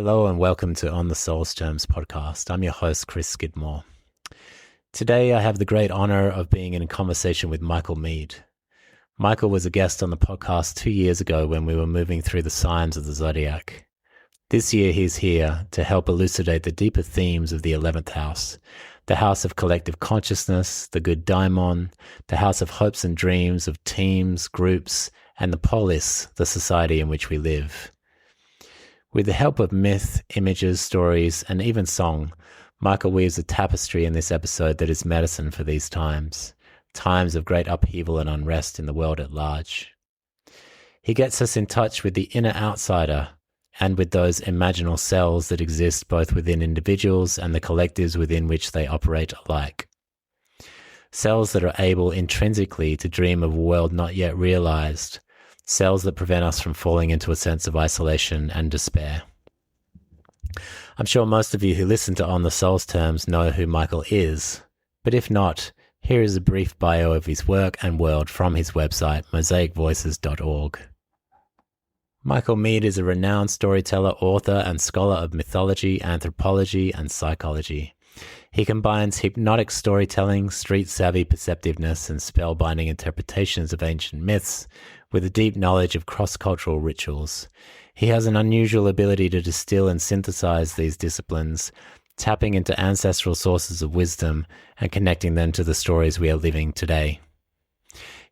Hello and welcome to On the Soul's Terms podcast. I'm your host, Chris Skidmore. Today I have the great honor of being in a conversation with Micheal Meade. Micheal was a guest on the podcast 2 years ago when we were moving through the signs of the zodiac. This year he's here to help elucidate the deeper themes of the 11th house, the house of collective consciousness, the good daimon, the house of hopes and dreams of teams, groups, and the polis, the society in which we live. With the help of myth, images, stories, and even song, Micheal weaves a tapestry in this episode that is medicine for these times of great upheaval and unrest in the world at large. He gets us in touch with the inner outsider and with those imaginal cells that exist both within individuals and the collectives within which they operate alike. Cells that are able intrinsically to dream of a world not yet realized, cells that prevent us from falling into a sense of isolation and despair. I'm sure most of you who listen to On the Soul's Terms know who Micheal is, but if not, here is a brief bio of his work and world from his website, mosaicvoices.org. Micheal Meade is a renowned storyteller, author, and scholar of mythology, anthropology, and psychology. He combines hypnotic storytelling, street-savvy perceptiveness, and spellbinding interpretations of ancient myths with a deep knowledge of cross-cultural rituals. He has an unusual ability to distill and synthesize these disciplines, tapping into ancestral sources of wisdom and connecting them to the stories we are living today.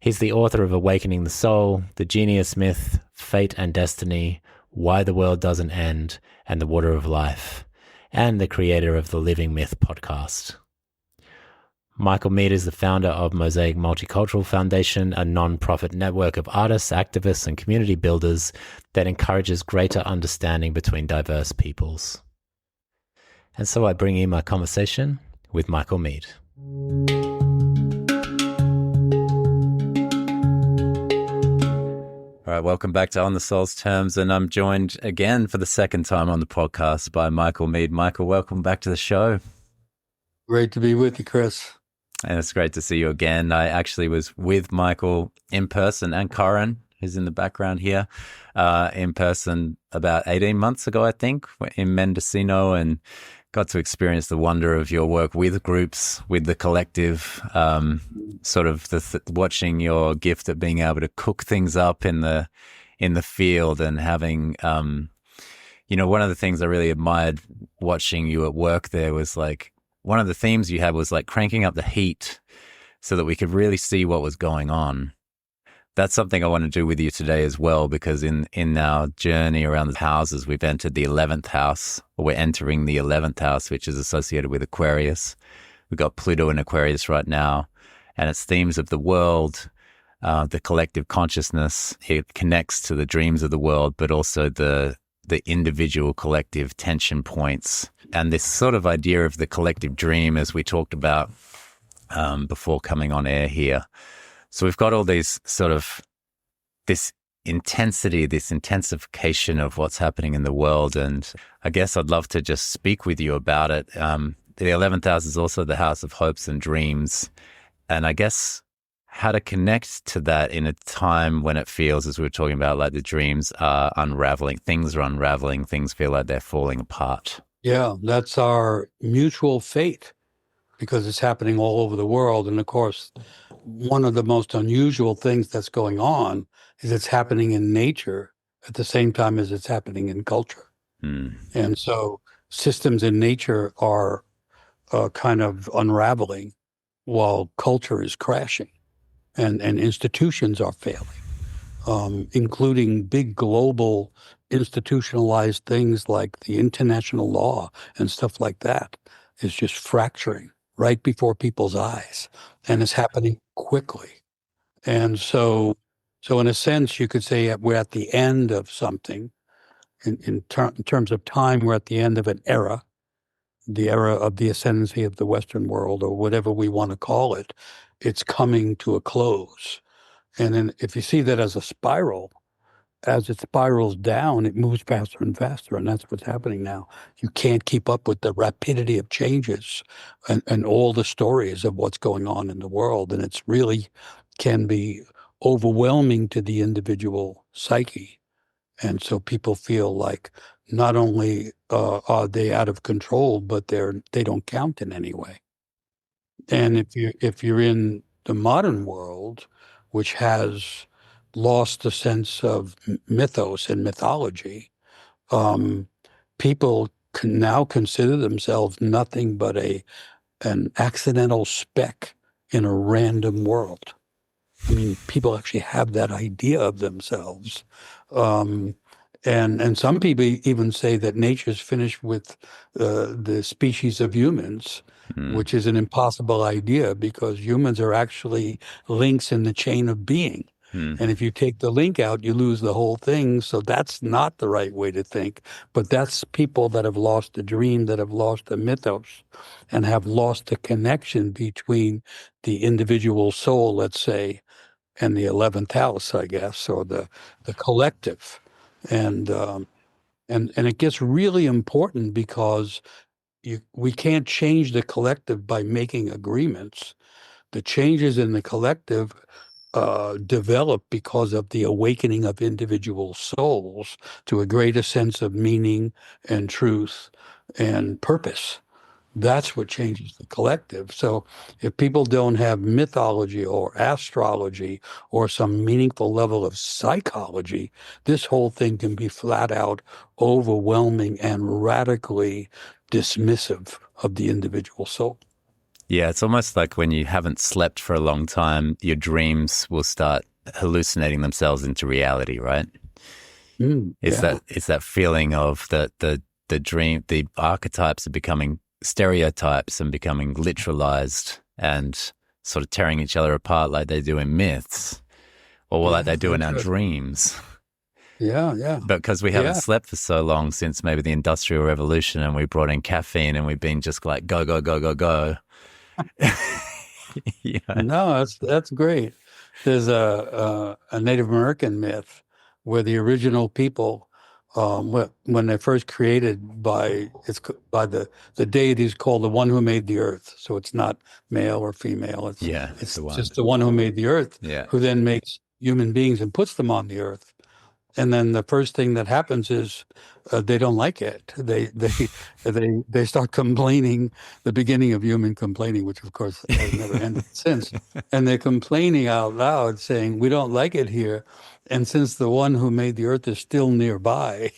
He's the author of Awakening the Soul, The Genius Myth, Fate and Destiny, Why the World Doesn't End, and The Water of Life, and the creator of the Living Myth podcast. Micheal Meade is the founder of Mosaic Multicultural Foundation, a non-profit network of artists, activists, and community builders that encourages greater understanding between diverse peoples. And so I bring you my conversation with Micheal Meade. All right, welcome back to On the Soul's Terms, and I'm joined again for the second time on the podcast by Micheal Meade. Micheal, welcome back to the show. Great to be with you, Chris. And it's great to see you again. I actually was with Micheal in person and Corin, who's in the background here, in person about 18 months ago, I think, in Mendocino, and got to experience the wonder of your work with groups, with the collective, sort of watching your gift at being able to cook things up in the field and having, one of the things I really admired watching you at work there was like, one of the themes you had was like cranking up the heat so that we could really see what was going on. That's something I want to do with you today as well, because in our journey around the houses, we've entered the 11th house, or we're entering the 11th house, which is associated with Aquarius. We've got Pluto in Aquarius right now, and it's themes of the world, the collective consciousness. It connects to the dreams of the world, but also the individual collective tension points. And this sort of idea of the collective dream, as we talked about before coming on air here. So we've got all these sort of this intensity, this intensification of what's happening in the world. And I guess I'd love to just speak with you about it. The 11th house is also the house of hopes and dreams. And I guess how to connect to that in a time when it feels, as we were talking about, like the dreams are unraveling, things are unraveling, things feel like they're falling apart. Yeah, that's our mutual fate because it's happening all over the world. And of course, one of the most unusual things that's going on is it's happening in nature at the same time as it's happening in culture. And so systems in nature are kind of unraveling while culture is crashing and institutions are failing, including big global institutionalized things like the international law and stuff like that is just fracturing right before people's eyes, and it's happening quickly. And so in a sense, you could say we're at the end of something. In terms of time, we're at the end of an era, the era of the ascendancy of the Western world, or whatever we want to call it. It's coming to a close. And then if you see that as a spiral, as it spirals down, it moves faster and faster, and that's what's happening now. You can't keep up with the rapidity of changes and all the stories of what's going on in the world, and it's really can be overwhelming to the individual psyche. And so people feel like not only are they out of control, but they don't count in any way. And if you're in the modern world, which has lost the sense of mythos and mythology, um, people can now consider themselves nothing but an accidental speck in a random world. I mean, people actually have that idea of themselves. Um, and some people even say that nature's finished with the species of humans, Mm, which is an impossible idea because humans are actually links in the chain of being. mm. And if you take the link out, you lose the whole thing. So that's not the right way to think. But that's people that have lost the dream, that have lost the mythos, and have lost the connection between the individual soul, let's say, and the 11th house, I guess, or the collective. And and it gets really important because we can't change the collective by making agreements. The changes in the collective develop because of the awakening of individual souls to a greater sense of meaning and truth and purpose. That's what changes the collective. So if people don't have mythology or astrology or some meaningful level of psychology, this whole thing can be flat out overwhelming and radically dismissive of the individual soul. Yeah, it's almost like when you haven't slept for a long time, your dreams will start hallucinating themselves into reality, right? Yeah. It's that feeling of the dream, the archetypes are becoming stereotypes and becoming literalized and sort of tearing each other apart like they do in myths, or like Yeah, they do in that's our right. dreams. Yeah, yeah. But because we haven't Yeah. slept for so long since maybe the Industrial Revolution, and we brought in caffeine, and we've been just like go go go go go. Yeah. No, that's great. There's a Native American myth where the original people, when they're first created by the deities called the one who made the earth. So it's not male or female. It's Yeah, it's it's the one. just the one who made the earth, Yeah. who then makes human beings and puts them on the earth. And then the first thing that happens is they don't like it. They start complaining. The beginning of human complaining, which of course has never ended since, and they're complaining out loud, saying, "We don't like it here." And since the one who made the earth is still nearby,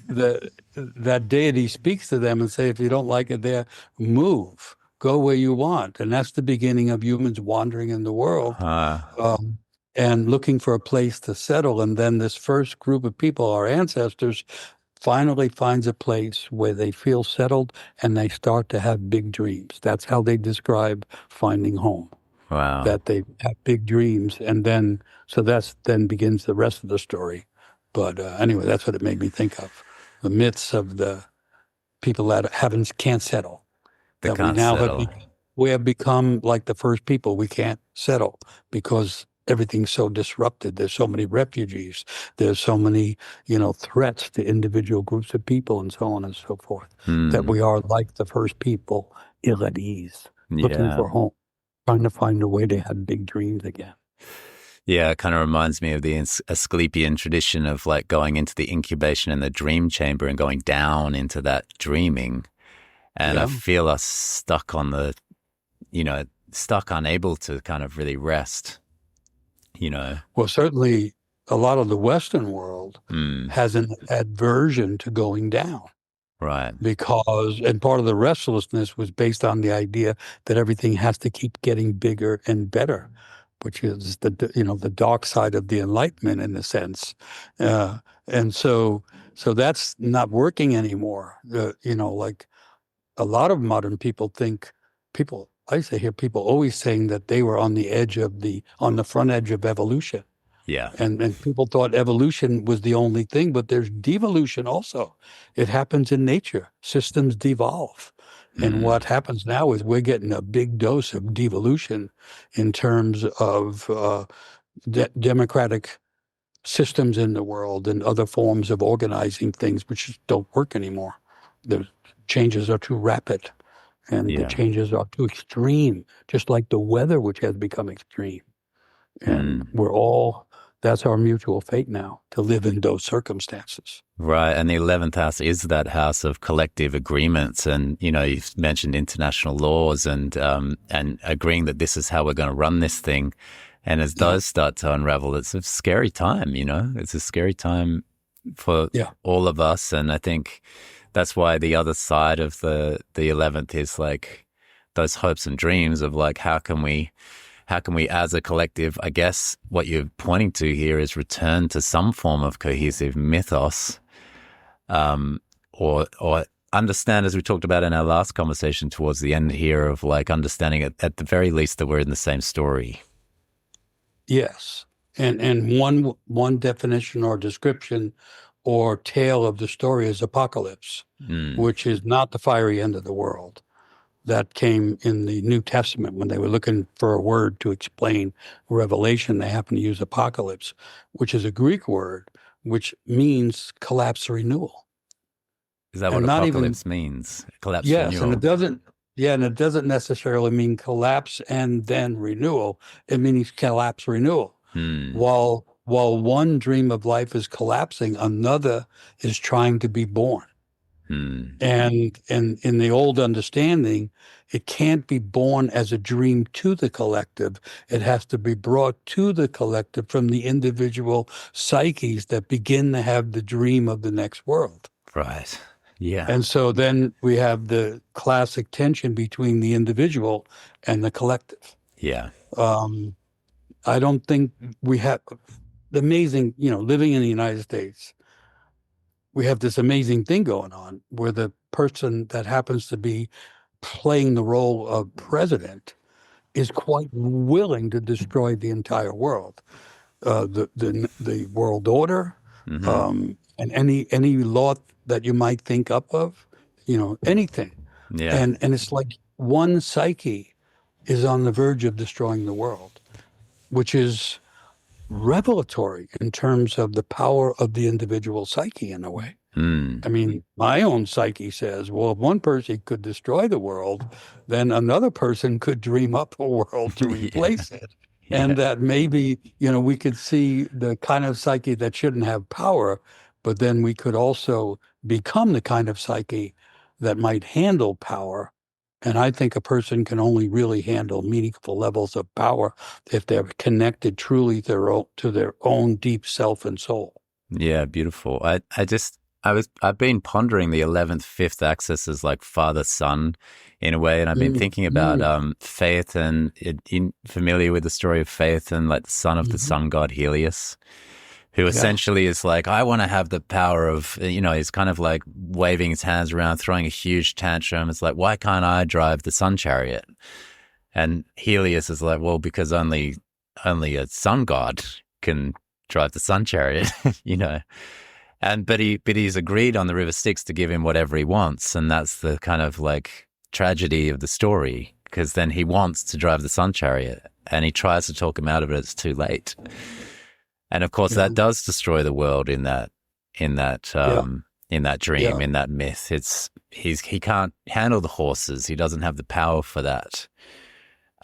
that deity speaks to them and say, "If you don't like it there, move, go where you want." And that's the beginning of humans wandering in the world. Uh, Um, and looking for a place to settle. And then this first group of people, our ancestors, finally finds a place where they feel settled and they start to have big dreams. That's how they describe finding home, wow. that they have big dreams. And then, so that's then begins the rest of the story. But anyway, that's what it made me think of. The myths of the people that haven't can't settle, They that we can't now have settle. we have become like the first people. We can't settle because everything's so disrupted. There's so many refugees. There's so many, threats to individual groups of people and so on and so forth, that Hmm. we are like the first people, ill at ease, looking Yeah. for home, trying to find a way to have big dreams again. Yeah, it kind of reminds me of the Asclepian tradition of like going into the incubation and the dream chamber and going down into that dreaming. And I Yeah. feel us stuck on stuck unable to kind of really rest, you know. Well, certainly a lot of the Western world Mm, has an aversion to going down. right. Because and part of the restlessness was based on the idea that everything has to keep getting bigger and better, which is the dark side of the Enlightenment in a sense, and so that's not working anymore. Like a lot of modern people think people. I used to hear people always saying that they were on the front edge of evolution. Yeah. And people thought evolution was the only thing, but there's devolution also. It happens in nature. Systems devolve. And Mm, what happens now is we're getting a big dose of devolution in terms of democratic systems in the world and other forms of organizing things which just don't work anymore. The changes are too rapid and the yeah. changes are too extreme, just like the weather, which has become extreme. And Mm, we're all that's our mutual fate now, to live in those circumstances. Right. And the 11th house is that house of collective agreements. And, you've mentioned international laws and agreeing that this is how we're going to run this thing. And as those start to unravel, it's a scary time, it's a scary time for all of us. And I think that's why the other side of the 11th is like those hopes and dreams of like, how can we as a collective, I guess what you're pointing to here is return to some form of cohesive mythos, or understand, as we talked about in our last conversation towards the end here, of like understanding at the very least that we're in the same story. Yes. And one definition or description or tale of the story is apocalypse, which is not the fiery end of the world. That came in the New Testament when they were looking for a word to explain Revelation. They happened to use apocalypse, which is a Greek word, which means collapse or renewal. Is that what apocalypse means? Collapse, yes, renewal. And it doesn't necessarily mean collapse and then renewal. It means collapse, renewal. While one dream of life is collapsing, another is trying to be born. And in the old understanding, it can't be born as a dream to the collective. It has to be brought to the collective from the individual psyches that begin to have the dream of the next world. Right. Yeah. And so then we have the classic tension between the individual and the collective. Yeah. I don't think we have the amazing, living in the United States, we have this amazing thing going on where the person that happens to be playing the role of president is quite willing to destroy the entire world, the world order, and any law that you might think up of, anything. Yeah. And it's like one psyche is on the verge of destroying the world, which is revelatory in terms of the power of the individual psyche in a way. I mean, my own psyche says, well, if one person could destroy the world, then another person could dream up a world to replace it. And that maybe, we could see the kind of psyche that shouldn't have power, but then we could also become the kind of psyche that might handle power. And I think a person can only really handle meaningful levels of power if they're connected truly to their own deep self and soul. Yeah, beautiful. I've been pondering the 11th, 5th axis as like father son in a way, and I've been thinking about faith and familiar with the story of faith and like the son of the sun god Helios, who essentially is like, I want to have the power of, he's kind of like waving his hands around, throwing a huge tantrum. It's like, why can't I drive the sun chariot? And Helios is like, well, because only a sun god can drive the sun chariot, But he's agreed on the River Styx to give him whatever he wants, and that's the kind of like tragedy of the story, because then he wants to drive the sun chariot, and he tries to talk him out of it. It's too late. And of course, that does destroy the world in that dream, in that myth. He can't handle the horses. He doesn't have the power for that.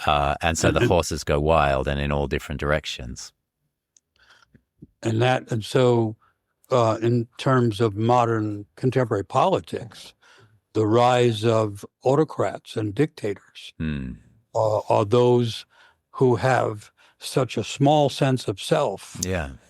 And so the horses go wild and in all different directions. And so in terms of modern contemporary politics, the rise of autocrats and dictators are those who have such a small sense of self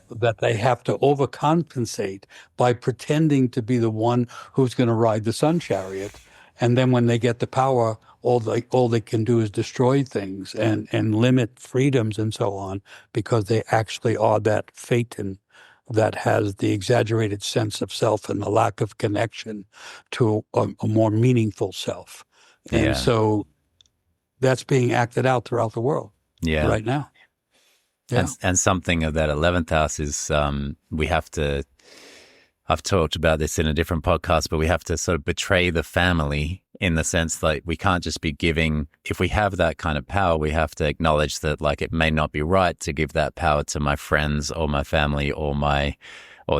that they have to overcompensate by pretending to be the one who's going to ride the sun chariot. And then when they get the power, all they can do is destroy things and limit freedoms and so on, because they actually are that phaeton that has the exaggerated sense of self and the lack of connection to a more meaningful self. And so that's being acted out throughout the world right now. Yeah. And something of that 11th house is we have to, I've talked about this in a different podcast, but we have to sort of betray the family in the sense that we can't just be giving, if we have that kind of power, we have to acknowledge that like it may not be right to give that power to my friends or my family or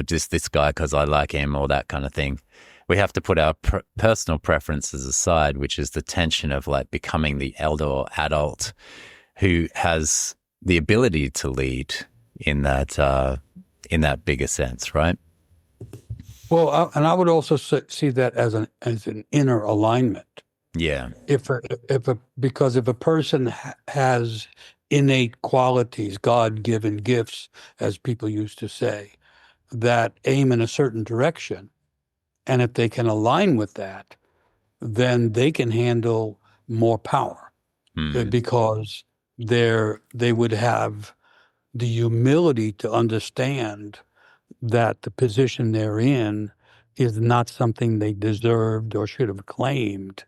just this guy because I like him or that kind of thing. We have to put our personal preferences aside, which is the tension of like becoming the elder or adult who has the ability to lead in that bigger sense, right? Well, and I would also see that as an inner alignment. Yeah. Because if a person has innate qualities, God-given gifts, as people used to say, that aim in a certain direction, and if they can align with that, then they can handle more power because they would have the humility to understand that the position they're in is not something they deserved or should have claimed,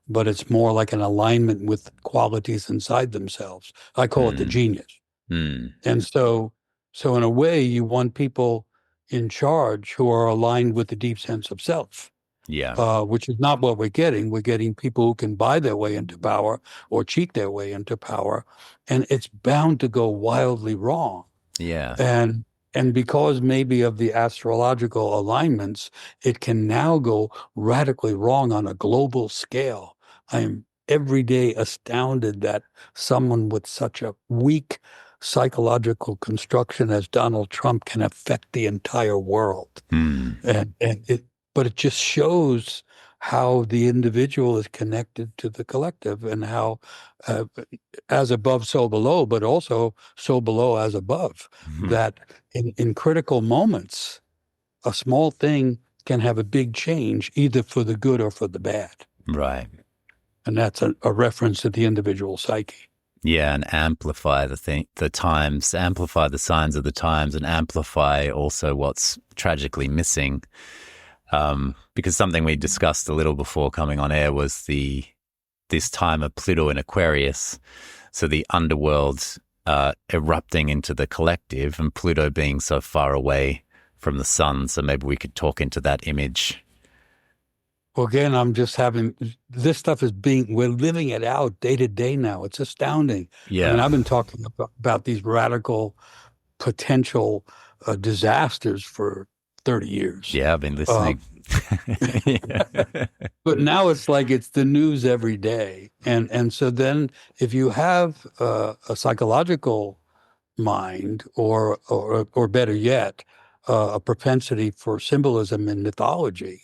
but it's more like an alignment with qualities inside themselves. I call it the genius. And so in a way, you want people in charge who are aligned with the deep sense of self. Yeah. Which is not what we're getting. We're getting people who can buy their way into power or cheat their way into power, and it's bound to go wildly wrong. Yeah. And because maybe of the astrological alignments, it can now go radically wrong on a global scale. I am every day astounded that someone with such a weak psychological construction as Donald Trump can affect the entire world. But it just shows how the individual is connected to the collective and how uh, as above, so below, but also so below as above. That in critical moments, a small thing can have a big change, either for the good or for the bad. Right. And that's a reference to the individual psyche. Yeah, and amplify the times, amplify the signs of the times, and amplify also what's tragically missing. Because something we discussed a little before coming on air was this time of Pluto in Aquarius, so the underworld erupting into the collective, and Pluto being so far away from the sun. So maybe we could talk into that image. Well, again, I'm just having this stuff we're living it out day to day now. It's astounding. Yeah. I mean, I've been talking about these radical potential disasters for 30 years. Yeah, I've been listening. But now it's like it's the news every day. And so then if you have a psychological mind or better yet, a propensity for symbolism in mythology,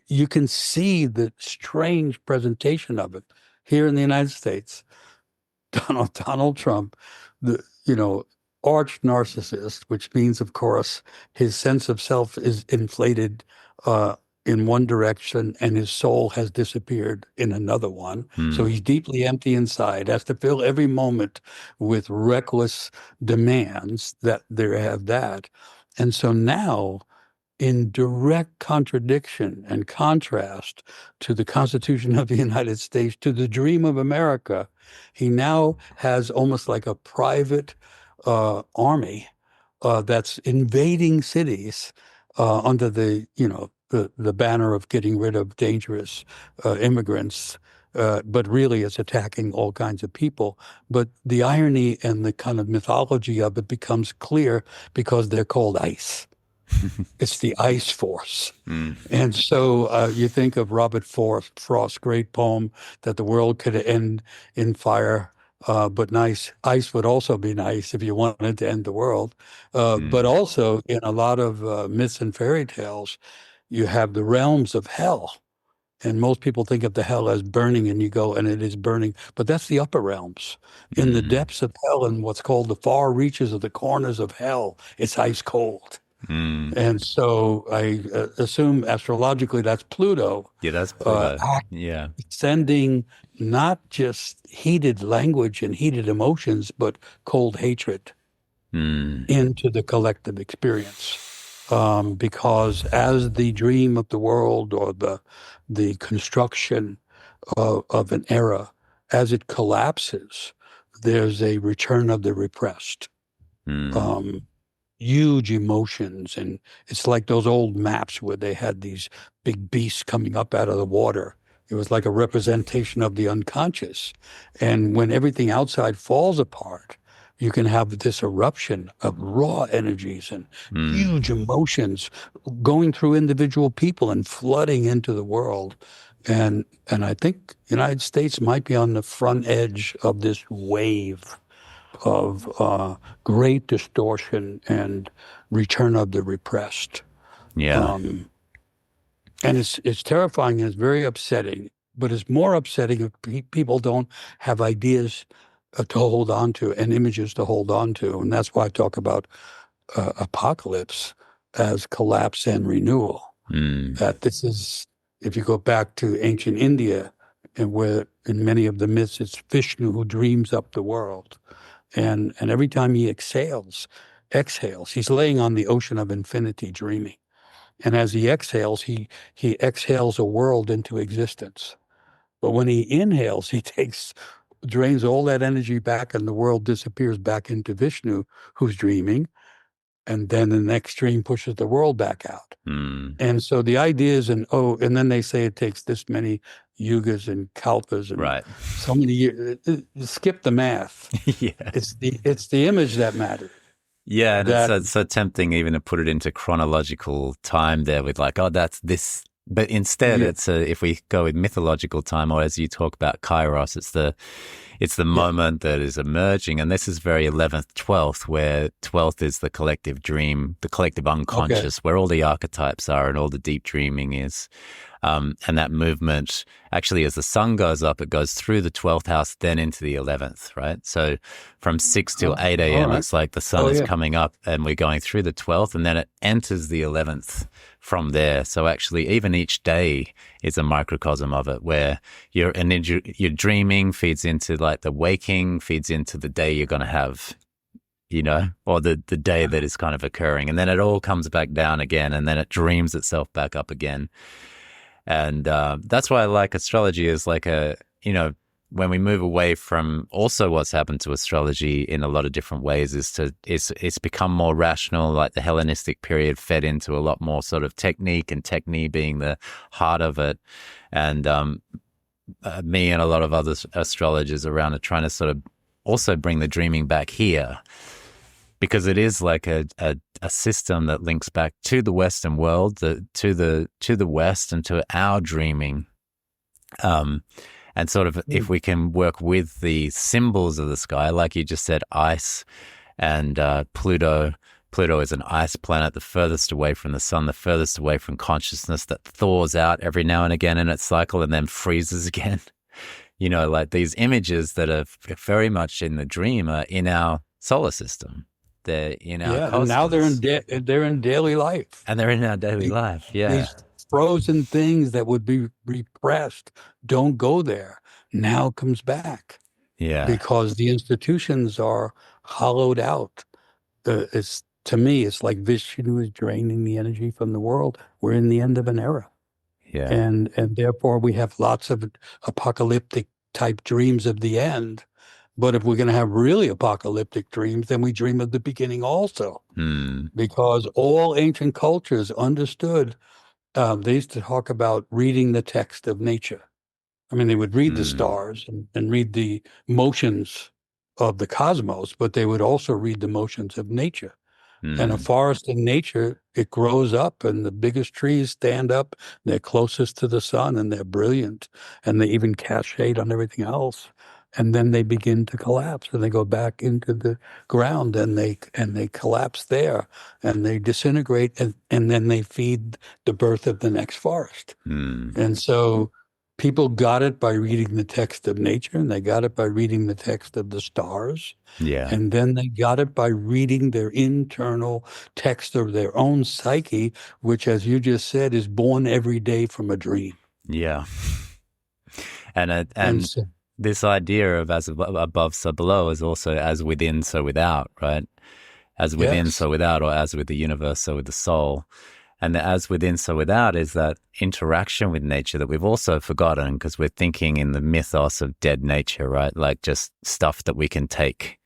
you can see the strange presentation of it here in the United States. Donald Trump, the arch narcissist, which means, of course, his sense of self is inflated in one direction and his soul has disappeared in another one. So he's deeply empty inside, has to fill every moment with reckless demands that there have that. And so now, in direct contradiction and contrast to the Constitution of the United States, to the dream of America, he now has almost like a private army that's invading cities under the banner of getting rid of dangerous immigrants. But really it's attacking all kinds of people. But the irony and the kind of mythology of it becomes clear because they're called ICE. It's the ice force. And so you think of Robert Frost's great poem that the world could end in fire, but ice would also be nice if you wanted to end the world. But also in a lot of myths and fairy tales, you have the realms of hell. And most people think of the hell as burning, and you go, and it is burning. But that's the upper realms. In the depths of hell, in what's called the far reaches of the corners of hell, it's ice cold. And so I assume astrologically that's Pluto. Yeah, that's Pluto. Yeah. Sending not just heated language and heated emotions, but cold hatred into the collective experience. Because as the dream of the world or the construction of an era, as it collapses, there's a return of the repressed. Huge emotions, and it's like those old maps where they had these big beasts coming up out of the water. It was like a representation of the unconscious. And when everything outside falls apart, you can have this eruption of raw energies and huge emotions going through individual people and flooding into the world. And I think the United States might be on the front edge of this wave. of great distortion and return of the repressed. Yeah. Um, and it's terrifying and it's very upsetting. But it's more upsetting if people don't have ideas to hold on to and images to hold on to. And that's why I talk about apocalypse as collapse and renewal. That this is, if you go back to ancient India, and where in many of the myths it's Vishnu who dreams up the world, and every time he exhales, he's laying on the ocean of infinity dreaming, and as he exhales, he exhales a world into existence. But when he inhales, he drains all that energy back, and the world disappears back into Vishnu, who's dreaming, and then the next dream pushes the world back out. And so the idea is, and then they say it takes this many yugas and kalpas and Right. so many years. Skip the math. Yeah. It's the image that matters. Yeah, and it's so tempting even to put it into chronological time there with like, oh, that's this. But instead, it's if we go with mythological time, or as you talk about kairos, it's the moment that is emerging. And this is very 11th, 12th, where 12th is the collective dream, the collective unconscious, where all the archetypes are and all the deep dreaming is. And that movement, actually, as the sun goes up, it goes through the 12th house, then into the 11th, right? So from 6 till 8 a.m., it's like the sun is coming up and we're going through the 12th, and then it enters the 11th from there. So actually, even each day is a microcosm of it, where your dreaming feeds into like the waking, feeds into the day you're going to have, you know, or the day that is kind of occurring. And then it all comes back down again, and then it dreams itself back up again. And that's why I like astrology is like when we move away from also what's happened to astrology in a lot of different ways it's become more rational. Like the Hellenistic period fed into a lot more sort of technique, and technique being the heart of it. And me and a lot of other astrologers around are trying to sort of also bring the dreaming back here, because it is like a system that links back to the Western world, to the West, and to our dreaming. And sort of if we can work with the symbols of the sky, like you just said, ice and Pluto. Pluto is an ice planet, the furthest away from the sun, the furthest away from consciousness, that thaws out every now and again in its cycle and then freezes again. You know, like these images that are very much in the dream are in our solar system. They're in our cosmos. And now they're in daily life. And they're in our daily life, These frozen things that would be repressed don't go there. Now comes back. Yeah. Because the institutions are hollowed out. To me, it's like Vishnu is draining the energy from the world. We're in the end of an era. Yeah. And therefore we have lots of apocalyptic type dreams of the end. But if we're going to have really apocalyptic dreams, then we dream of the beginning also. Because all ancient cultures understood, they used to talk about reading the text of nature. I mean, they would read the stars and read the motions of the cosmos, but they would also read the motions of nature. And a forest in nature, it grows up, and the biggest trees stand up. They're closest to the sun, and they're brilliant, and they even cast shade on everything else. And then they begin to collapse, and they go back into the ground, and they collapse there, and they disintegrate, and then they feed the birth of the next forest. And so people got it by reading the text of nature, and they got it by reading the text of the stars. Yeah. And then they got it by reading their internal text of their own psyche, which, as you just said, is born every day from a dream. Yeah. And so, this idea of as above, so below is also as within, so without, right? As within, so without, or as with the universe, so with the soul. And the as within, so without is that interaction with nature that we've also forgotten, because we're thinking in the mythos of dead nature, right? Like just stuff that we can take,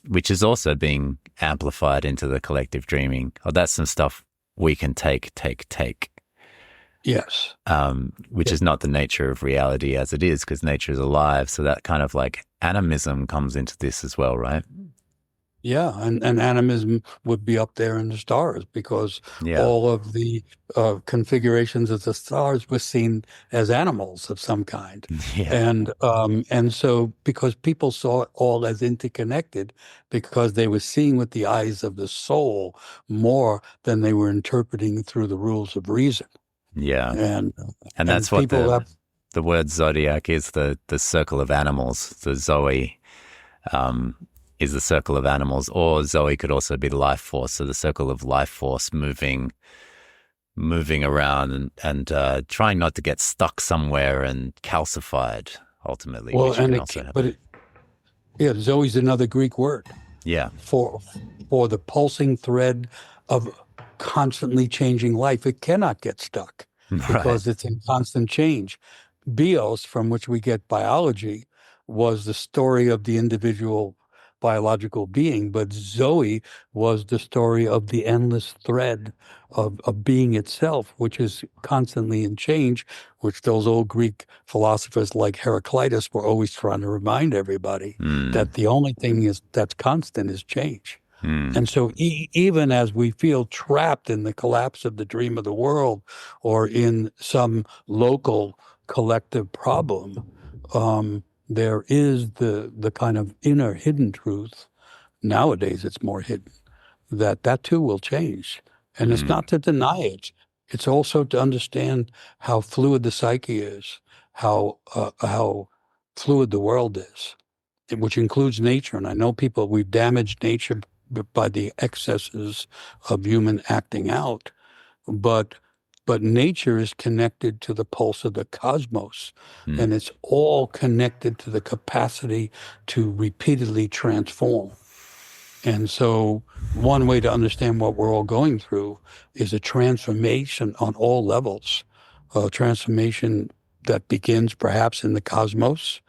which is also being amplified into the collective dreaming. Oh, that's some stuff we can take. Yes. Which is not the nature of reality as it is, because nature is alive. So that kind of like animism comes into this as well, right? Yeah, and animism would be up there in the stars because Yeah. all of the configurations of the stars were seen as animals of some kind, Yeah. and so because people saw it all as interconnected, because they were seeing with the eyes of the soul more than they were interpreting through the rules of reason, Yeah. and And and that's what people have the word zodiac is, the circle of animals. The Zoe um, is the circle of animals, or Zoe could also be the life force. So the circle of life force moving around and trying not to get stuck somewhere and calcified ultimately, well, which and can it also but happen. it, yeah, Zoe's another Greek word Yeah. for the pulsing thread of constantly changing life. It cannot get stuck Right. because it's in constant change. Bios, from which we get biology, was the story of the individual biological being, but Zoe was the story of the endless thread of being itself, which is constantly in change, which those old Greek philosophers like Heraclitus were always trying to remind everybody Mm, that the only thing is that's constant is change. mm, And so, even as we feel trapped in the collapse of the dream of the world or in some local collective problem, there is the kind of inner hidden truth. Nowadays, it's more hidden that too will change. And it's mm, not to deny it, it's also to understand how fluid the psyche is, how fluid the world is, which includes nature. And I know people, we've damaged nature by the excesses of human acting out, but nature is connected to the pulse of the cosmos, mm, and it's all connected to the capacity to repeatedly transform. And so, one way to understand what we're all going through is a transformation on all levels, a transformation that begins perhaps in the cosmos,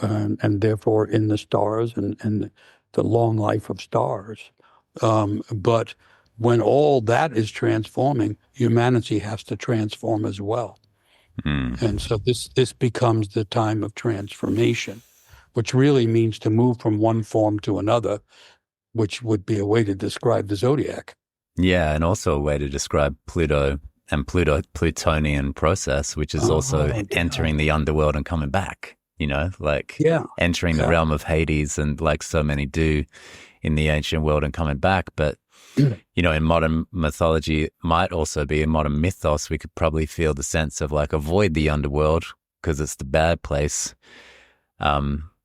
and therefore in the stars and the long life of stars. But when all that is transforming, humanity has to transform as well. mm. And so this becomes the time of transformation, which really means to move from one form to another, which would be a way to describe the zodiac. Yeah, and also a way to describe Pluto and Plutonian process, which is also Oh, entering the underworld and coming back, like yeah, entering the yeah, realm of Hades and like so many do in the ancient world and coming back. But, yeah. in modern mythology, it might also be in modern mythos, we could probably feel the sense of like avoid the underworld because it's the bad place,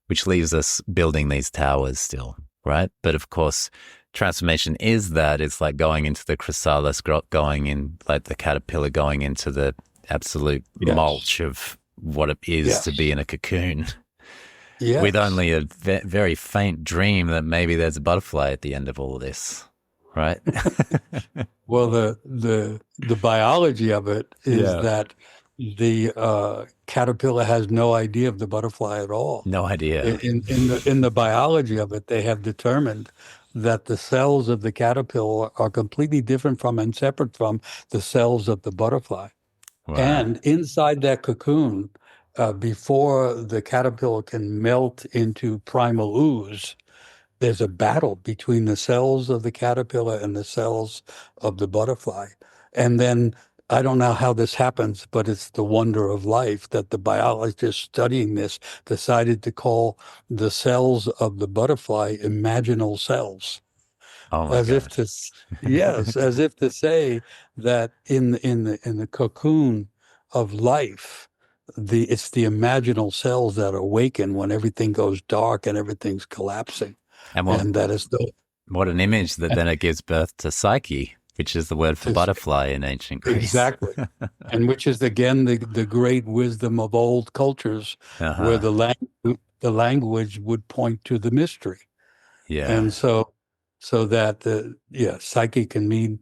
which leaves us building these towers still, right? But of course, transformation is that it's like going into the chrysalis, going in like the caterpillar, going into the absolute Yes, mulch of what it is to be yes, in a cocoon with yes. only a very faint dream that maybe there's a butterfly at the end of all this, right? Well, the biology of it is Yeah. that the caterpillar has no idea of the butterfly at all. No idea. In the biology of it, they have determined that the cells of the caterpillar are completely different from and separate from the cells of the butterfly. Wow. And inside that cocoon, before the caterpillar can melt into primal ooze, there's a battle between the cells of the caterpillar and the cells of the butterfly. And then I don't know how this happens, but it's the wonder of life that the biologist studying this decided to call the cells of the butterfly imaginal cells, Oh my as if gosh. to yes, as if to say that in the cocoon of life, it's the imaginal cells that awaken when everything goes dark and everything's collapsing, And and that is the what an image that then it gives birth to Psyche, which is the word for to, butterfly in ancient Greece. exactly, and which is again the great wisdom of old cultures, where Uh-huh. the language would point to the mystery, Yeah. and so that the yeah psyche can mean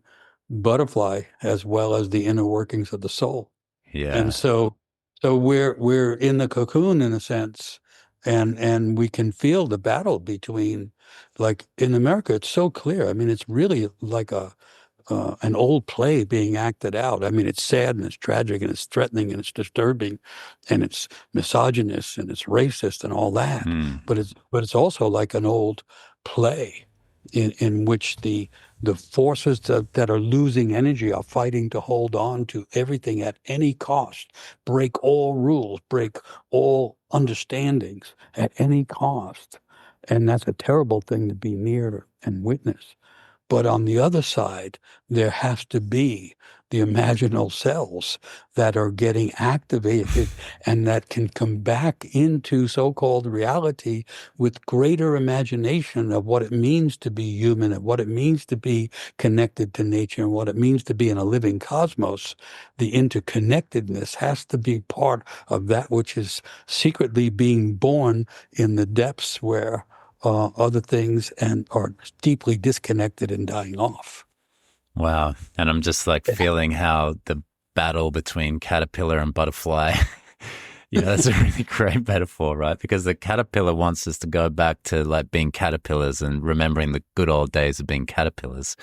butterfly as well as the inner workings of the soul. And Yeah. so we're in the cocoon in a sense, and we can feel the battle between, like in America, it's so clear. I mean, it's really like an old play being acted out. I mean, it's sad and it's tragic and it's threatening and it's disturbing and it's misogynist and it's racist and all that. Mm. But it's also like an old play. in which the forces that are losing energy are fighting to hold on to everything at any cost, break all rules, break all understandings at any cost. And that's a terrible thing to be near and witness. But on the other side, there has to be the imaginal cells that are getting activated and that can come back into so-called reality with greater imagination of what it means to be human and what it means to be connected to nature and what it means to be in a living cosmos. The interconnectedness has to be part of that which is secretly being born in the depths where other things and are deeply disconnected and dying off. Wow. And I'm just like feeling how the battle between caterpillar and butterfly, that's a really great metaphor, right? Because the caterpillar wants us to go back to like being caterpillars and remembering the good old days of being caterpillars.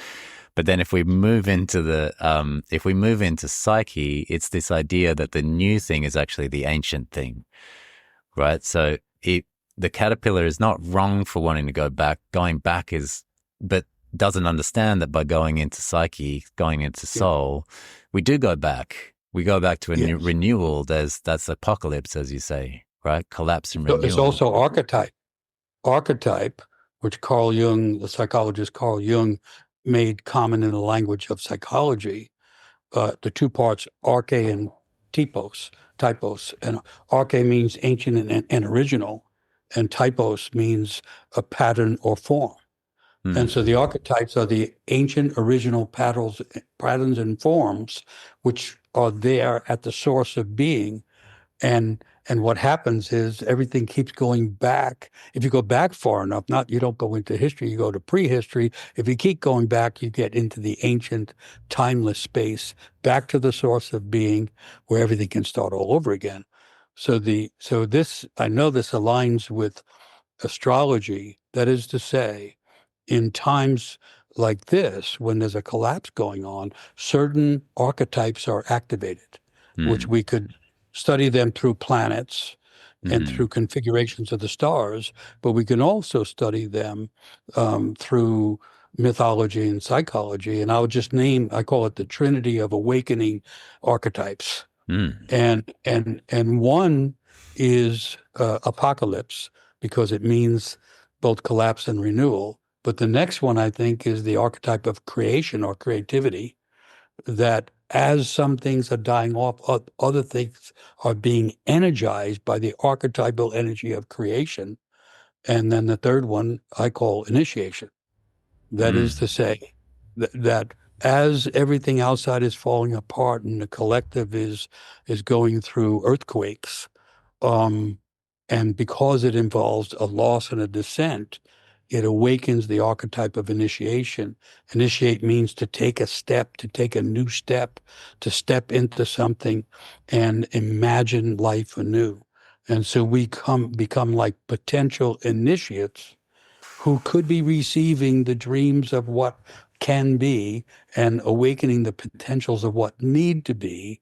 But then if we move into psyche, it's this idea that the new thing is actually the ancient thing, right? So the caterpillar is not wrong for wanting to go back. Going back but doesn't understand that by going into psyche, going into soul, we do go back. We go back to a new renewal. That's apocalypse, as you say, right? Collapse and renewal. It's also archetype. Archetype, which Carl Jung, the psychologist Carl Jung, made common in the language of psychology. The two parts, arche and typos. And arche means ancient and original, and typos means a pattern or form. And so the archetypes are the ancient original patterns and forms which are there at the source of being. And what happens is everything keeps going back. If you go back far enough, you don't go into history, you go to prehistory. If you keep going back, you get into the ancient, timeless space, back to the source of being, where everything can start all over again. So this, I know this aligns with astrology. That is to say, in times like this, when there's a collapse going on, certain archetypes are activated, which we could study them through planets and through configurations of the stars, but we can also study them through mythology and psychology. And I call it the Trinity of awakening archetypes. And one is apocalypse, because it means both collapse and renewal. But the next one, I think, is the archetype of creation or creativity, that as some things are dying off, other things are being energized by the archetypal energy of creation. And then the third one I call initiation. That is to say that as everything outside is falling apart and the collective is going through earthquakes, and because it involves a loss and a descent, it awakens the archetype of initiation. Initiate means to take a step, to take a new step, to step into something and imagine life anew. And so we become like potential initiates who could be receiving the dreams of what can be and awakening the potentials of what need to be.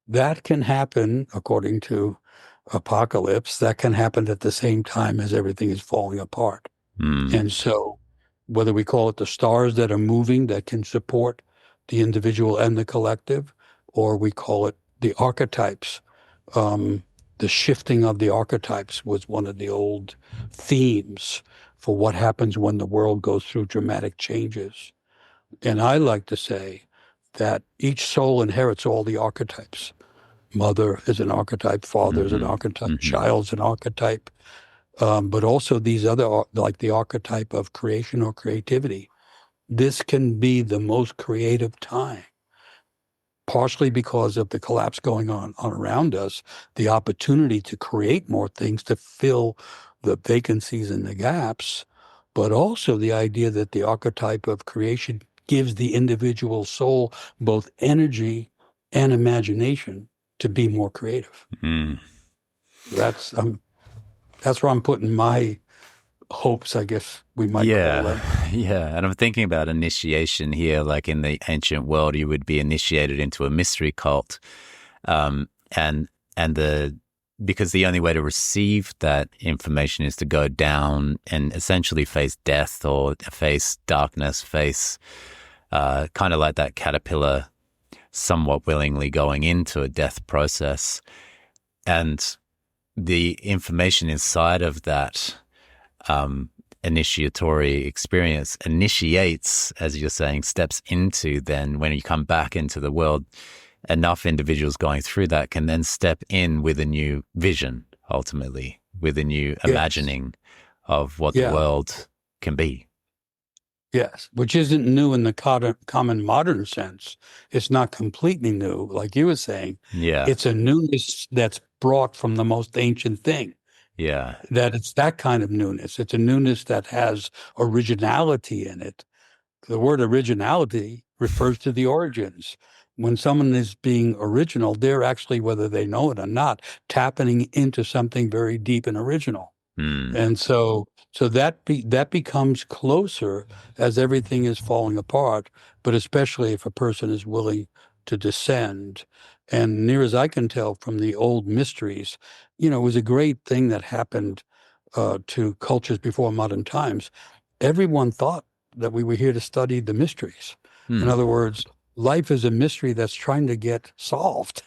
That can happen, according to apocalypse, that can happen at the same time as everything is falling apart. And so whether we call it the stars that are moving that can support the individual and the collective, or we call it the archetypes, the shifting of the archetypes was one of the old themes for what happens when the world goes through dramatic changes. And I like to say that each soul inherits all the archetypes. Mother is an archetype, father is an archetype, child's an archetype, but also these other, like the archetype of creation or creativity. This can be the most creative time, partially because of the collapse going on around us, the opportunity to create more things to fill the vacancies and the gaps, but also the idea that the archetype of creation gives the individual soul both energy and imagination to be more creative. That's where I'm putting my hopes, I guess we might call them. Yeah. And I'm thinking about initiation here, like in the ancient world, you would be initiated into a mystery cult. And the because the only way to receive that information is to go down and essentially face death or face darkness, face kind of like that caterpillar somewhat willingly going into a death process. And the information inside of that initiatory experience initiates, as you're saying, steps into then when you come back into the world, enough individuals going through that can then step in with a new vision, ultimately, with a new imagining of what the world can be. Yes, which isn't new in the common modern sense. It's not completely new, like you were saying. Yeah. It's a newness that's brought from the most ancient thing. Yeah. That it's that kind of newness. It's a newness that has originality in it. The word originality refers to the origins. When someone is being original, they're actually, whether they know it or not, tapping into something very deep and original. And so that becomes closer as everything is falling apart, but especially if a person is willing to descend. And near as I can tell from the old mysteries, it was a great thing that happened to cultures before modern times. Everyone thought that we were here to study the mysteries. In other words, life is a mystery that's trying to get solved.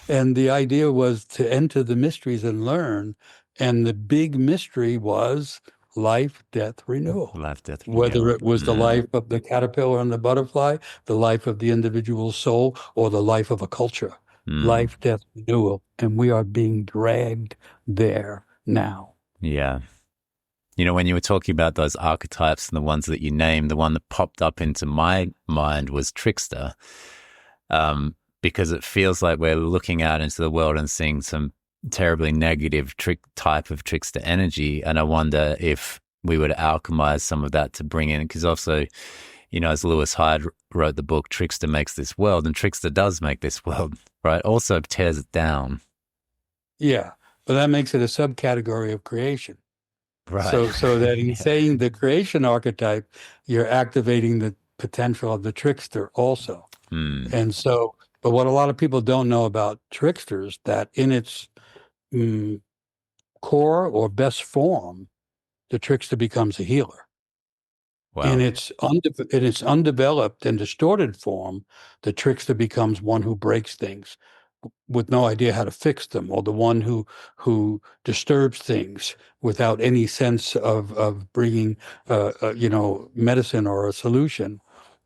And the idea was to enter the mysteries and learn. And the big mystery was life, death, renewal. Life, death, renewal. Whether it was the life of the caterpillar and the butterfly, the life of the individual soul, or the life of a culture. Life, death, renewal. And we are being dragged there now. Yeah. When you were talking about those archetypes and the ones that you named, the one that popped up into my mind was trickster, because it feels like we're looking out into the world and seeing some terribly negative type of trickster energy. And I wonder if we were to alchemize some of that to bring in, because also, as Lewis Hyde wrote the book, Trickster Makes This World, and Trickster does make this world, right? Also tears it down. Yeah, but that makes it a subcategory of creation. Right. So that in saying the creation archetype, you're activating the potential of the trickster also. And so, but what a lot of people don't know about tricksters, that in its core or best form, the trickster becomes a healer. Wow. In its undeveloped and distorted form, the trickster becomes one who breaks things with no idea how to fix them, or the one who disturbs things without any sense of bringing medicine or a solution.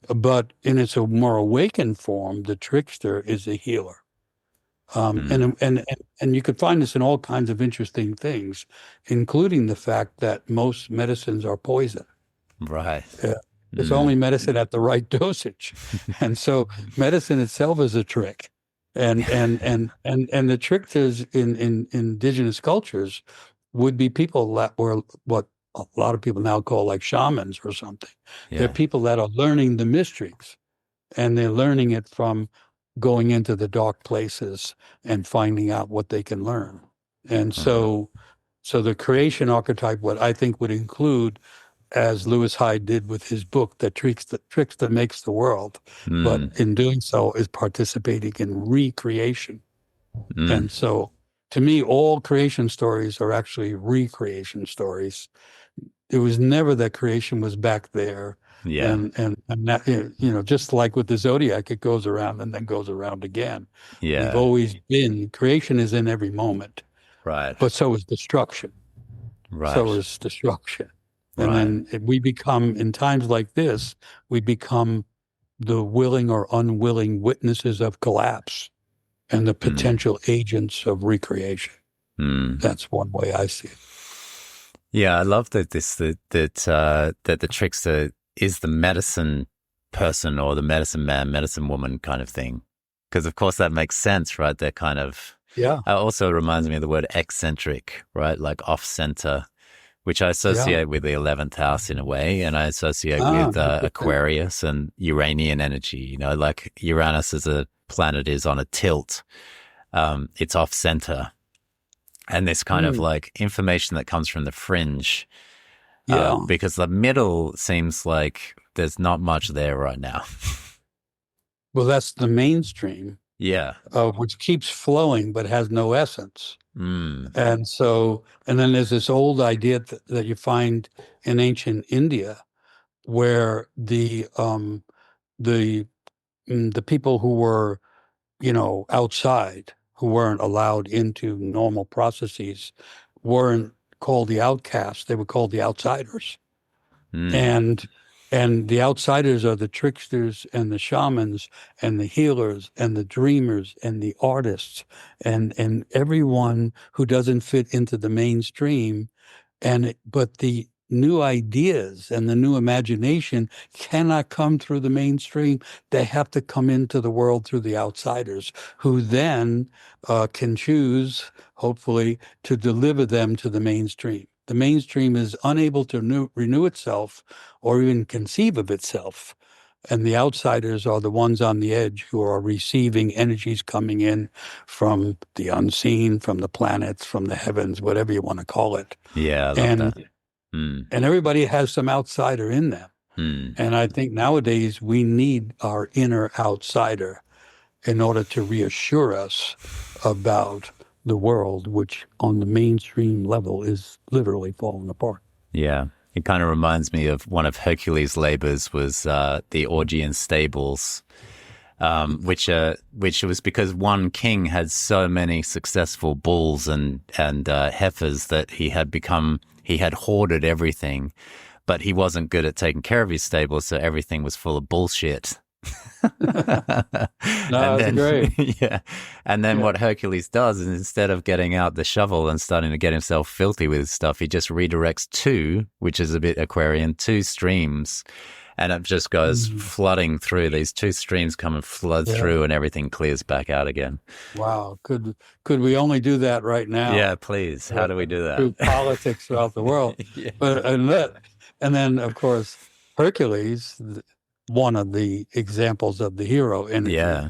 But in its more awakened form, the trickster is a healer. And you could find this in all kinds of interesting things, including the fact that most medicines are poison. Right. It's only medicine at the right dosage. And so medicine itself is a trick. And the tricksters in indigenous cultures would be people that were what a lot of people now call like shamans or something. Yeah. They're people that are learning the mysteries, and they're learning it from going into the dark places and finding out what they can learn. And so the creation archetype, what I think would include, as Lewis Hyde did with his book, that trickster makes the world, but in doing so is participating in recreation. And so, to me, all creation stories are actually recreation stories. It was never that creation was back there. Yeah. And that, just like with the zodiac, it goes around and then goes around again. Yeah. We've always been, creation is in every moment. Right. But so is destruction. Right. So is destruction. And Right. then we become, in times like this, we become the willing or unwilling witnesses of collapse and the potential agents of recreation. That's one way I see it. Yeah, I love that that the trickster is the medicine person or the medicine man, medicine woman kind of thing. Because of course that makes sense, right? They're kind of, yeah. It also reminds me of the word eccentric, right? Like off center, which I associate with the 11th house in a way. And I associate with Aquarius and Uranian energy, like Uranus as a planet is on a tilt. It's off center. And this kind of like information that comes from the fringe. Because the middle seems like there's not much there right now. Well, that's the mainstream. Yeah. Which keeps flowing but has no essence. Mm. And so, and then there's this old idea that you find in ancient India where the the people who were, outside, who weren't allowed into normal processes, weren't called the outcasts, they were called the outsiders. Mm. And and the outsiders are the tricksters and the shamans and the healers and the dreamers and the artists and everyone who doesn't fit into the mainstream. But the new ideas and the new imagination cannot come through the mainstream. They have to come into the world through the outsiders, who then can choose, hopefully, to deliver them to the mainstream. The mainstream is unable to renew itself or even conceive of itself. And the outsiders are the ones on the edge who are receiving energies coming in from the unseen, from the planets, from the heavens, whatever you want to call it. Yeah, I love And that. Mm. and everybody has some outsider in them. Mm. And I think nowadays we need our inner outsider in order to reassure us about the world, which on the mainstream level is literally falling apart. Yeah. It kind of reminds me of one of Hercules' labors was the Augean stables, which was because one king had so many successful bulls and heifers that he had hoarded everything, but he wasn't good at taking care of his stables, so everything was full of bullshit. No, that's great. Yeah. And then Yeah. what Hercules does is instead of getting out the shovel and starting to get himself filthy with his stuff, he just redirects two, which is a bit Aquarian, two streams. And it just goes flooding through. These two streams come and flood through and everything clears back out again. Wow. Could we only do that right now? Yeah, please. How do we do that? Through politics throughout the world. Yeah. But and then of course Hercules, one of the examples of the hero energy, Yeah,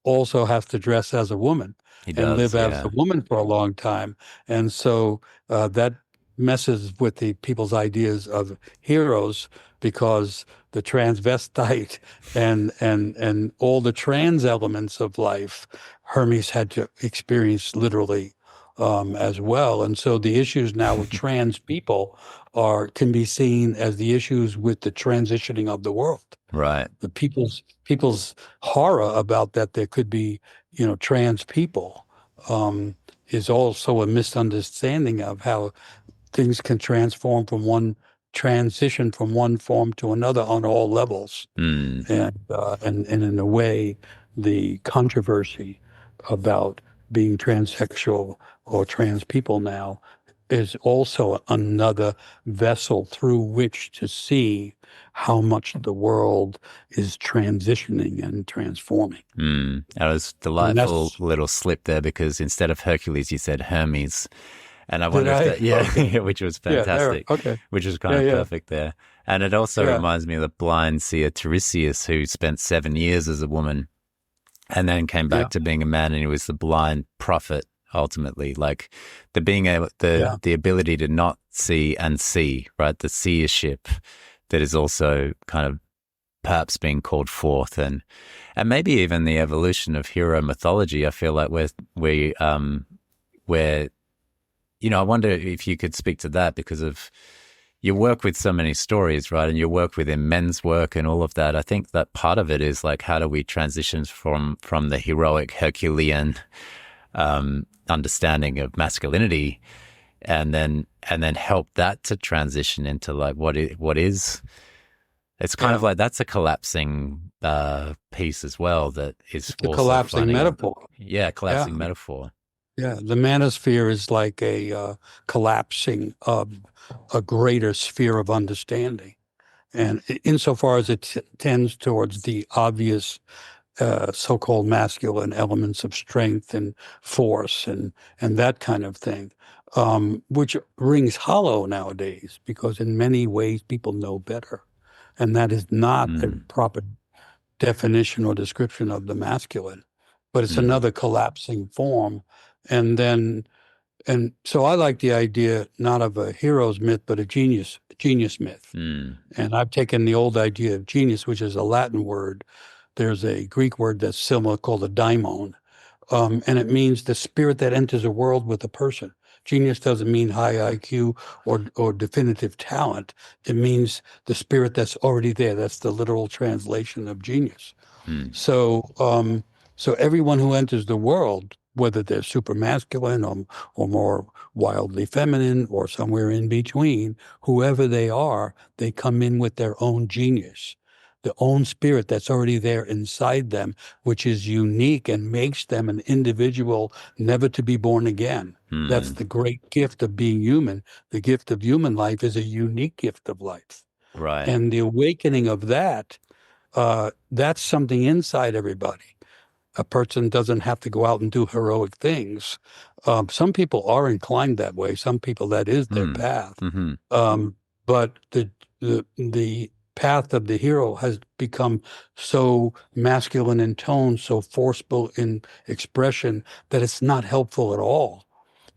also has to dress as a woman he and does. live as Yeah. a woman for a long time. And so that messes with the people's ideas of heroes, because the transvestite and all the trans elements of life, Hermes had to experience literally as well. And so the issues now with trans people can be seen as the issues with the transitioning of the world. Right. The people's horror about that there could be, trans people, is also a misunderstanding of how things can transition from one form to another on all levels. Mm. And in a way, the controversy about being transsexual or trans people now is also another vessel through which to see how much the world is transitioning and transforming. Mm. That was delightful little slip there, because instead of Hercules, you said Hermes. And I wonder if that, which was fantastic, which was kind of perfect there. And it also reminds me of the blind seer Tiresias, who spent 7 years as a woman and then came back to being a man, and he was the blind prophet ultimately. Like the ability to not see and see, right? The seership that is also kind of perhaps being called forth, and maybe even the evolution of hero mythology. I feel like we're I wonder if you could speak to that, because of your work with so many stories, right? And your work within men's work and all of that. I think that part of it is like, how do we transition from the heroic Herculean understanding of masculinity, and then help that to transition into like what is. It's kind of like that's a collapsing piece as well. That is a collapsing metaphor. Collapsing metaphor. Yeah, the manosphere is like a collapsing of a greater sphere of understanding. And insofar as it tends towards the obvious so-called masculine elements of strength and force and that kind of thing, which rings hollow nowadays, because in many ways people know better. And that is not a proper definition or description of the masculine, but it's another collapsing form. And so I like the idea not of a hero's myth, but a genius myth. And I've taken the old idea of genius, which is a Latin word. There's a Greek word that's similar called a daimon, And it means the spirit that enters a world with a person. Genius doesn't mean high IQ or definitive talent. It means the spirit that's already there. That's the literal translation of genius. Mm. So everyone who enters the world, whether they're super masculine or more wildly feminine or somewhere in between, whoever they are, they come in with their own genius, their own spirit that's already there inside them, which is unique and makes them an individual never to be born again. That's the great gift of being human. The gift of human life is a unique gift of life. Right. And the awakening of that, that's something inside everybody. A person doesn't have to go out and do heroic things. Some people are inclined that way. Some people, that is their path. Mm-hmm. But the path of the hero has become so masculine in tone, so forceful in expression, that it's not helpful at all.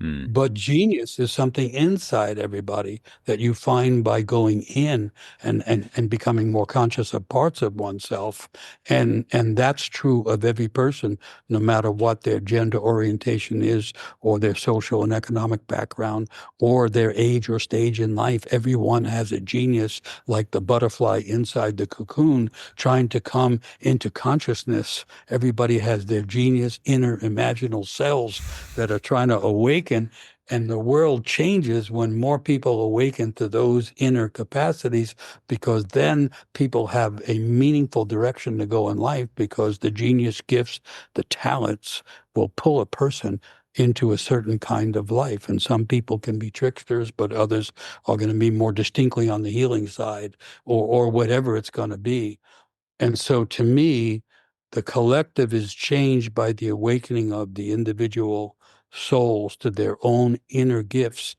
But genius is something inside everybody that you find by going in and becoming more conscious of parts of oneself. And that's true of every person, no matter what their gender orientation is, or their social and economic background, or their age or stage in life. Everyone has a genius, like the butterfly inside the cocoon, trying to come into consciousness. Everybody has their genius inner imaginal cells that are trying to awaken. And the world changes when more people awaken to those inner capacities, because then people have a meaningful direction to go in life, because the genius gifts, the talents will pull a person into a certain kind of life. And some people can be tricksters, but others are going to be more distinctly on the healing side, or whatever it's going to be. And so to me, the collective is changed by the awakening of the individual souls to their own inner gifts.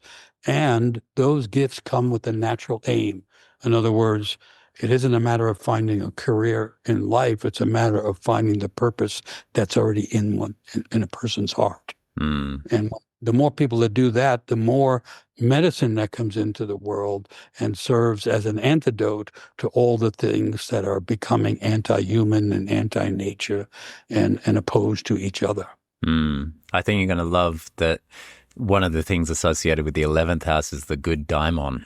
And those gifts come with a natural aim. In other words, it isn't a matter of finding a career in life. It's a matter of finding the purpose that's already in a person's heart. And the more people that do that, the more medicine that comes into the world and serves as an antidote to all the things that are becoming anti-human and anti-nature and opposed to each other. I think you're going to love that one of the things associated with the 11th house is the good daimon.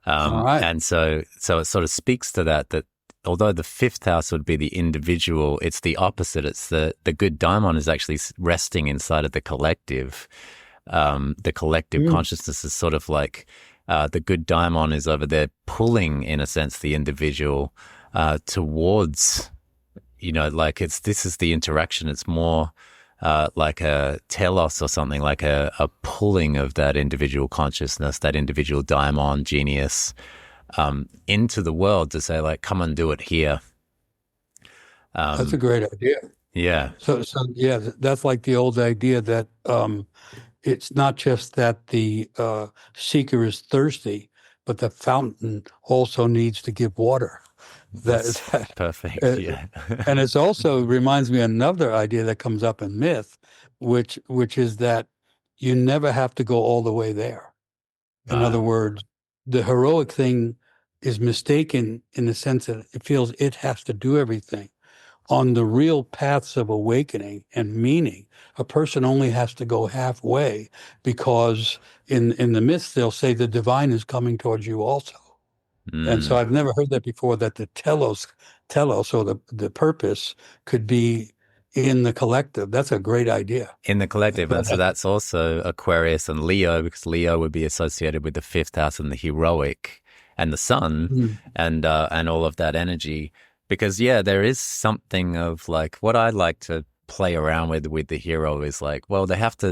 All right. And so it sort of speaks to that although the 5th house would be the individual, it's the opposite. It's the good daimon is actually resting inside of the collective. The collective consciousness is sort of like the good daimon is over there pulling, in a sense, the individual towards, like this is the interaction. It's more like a telos or something, like a pulling of that individual consciousness, that individual daimon genius into the world to say, like, come and do it here. That's a great idea. Yeah. So yeah, that's like the old idea that it's not just that the seeker is thirsty, but the fountain also needs to give water. That's perfect. Yeah. And it's also reminds me of another idea that comes up in myth, which is that you never have to go all the way there. In other words, the heroic thing is mistaken in the sense that it feels it has to do everything. On the real paths of awakening and meaning, a person only has to go halfway, because in the myths, they'll say the divine is coming towards you also. And so I've never heard that before, that the telos, or the purpose could be in the collective. That's a great idea. In the collective. And so that's also Aquarius and Leo, because Leo would be associated with the 5th house and the heroic and the sun and all of that energy. Because, yeah, there is something of like, what I like to play around with the hero is like, well, the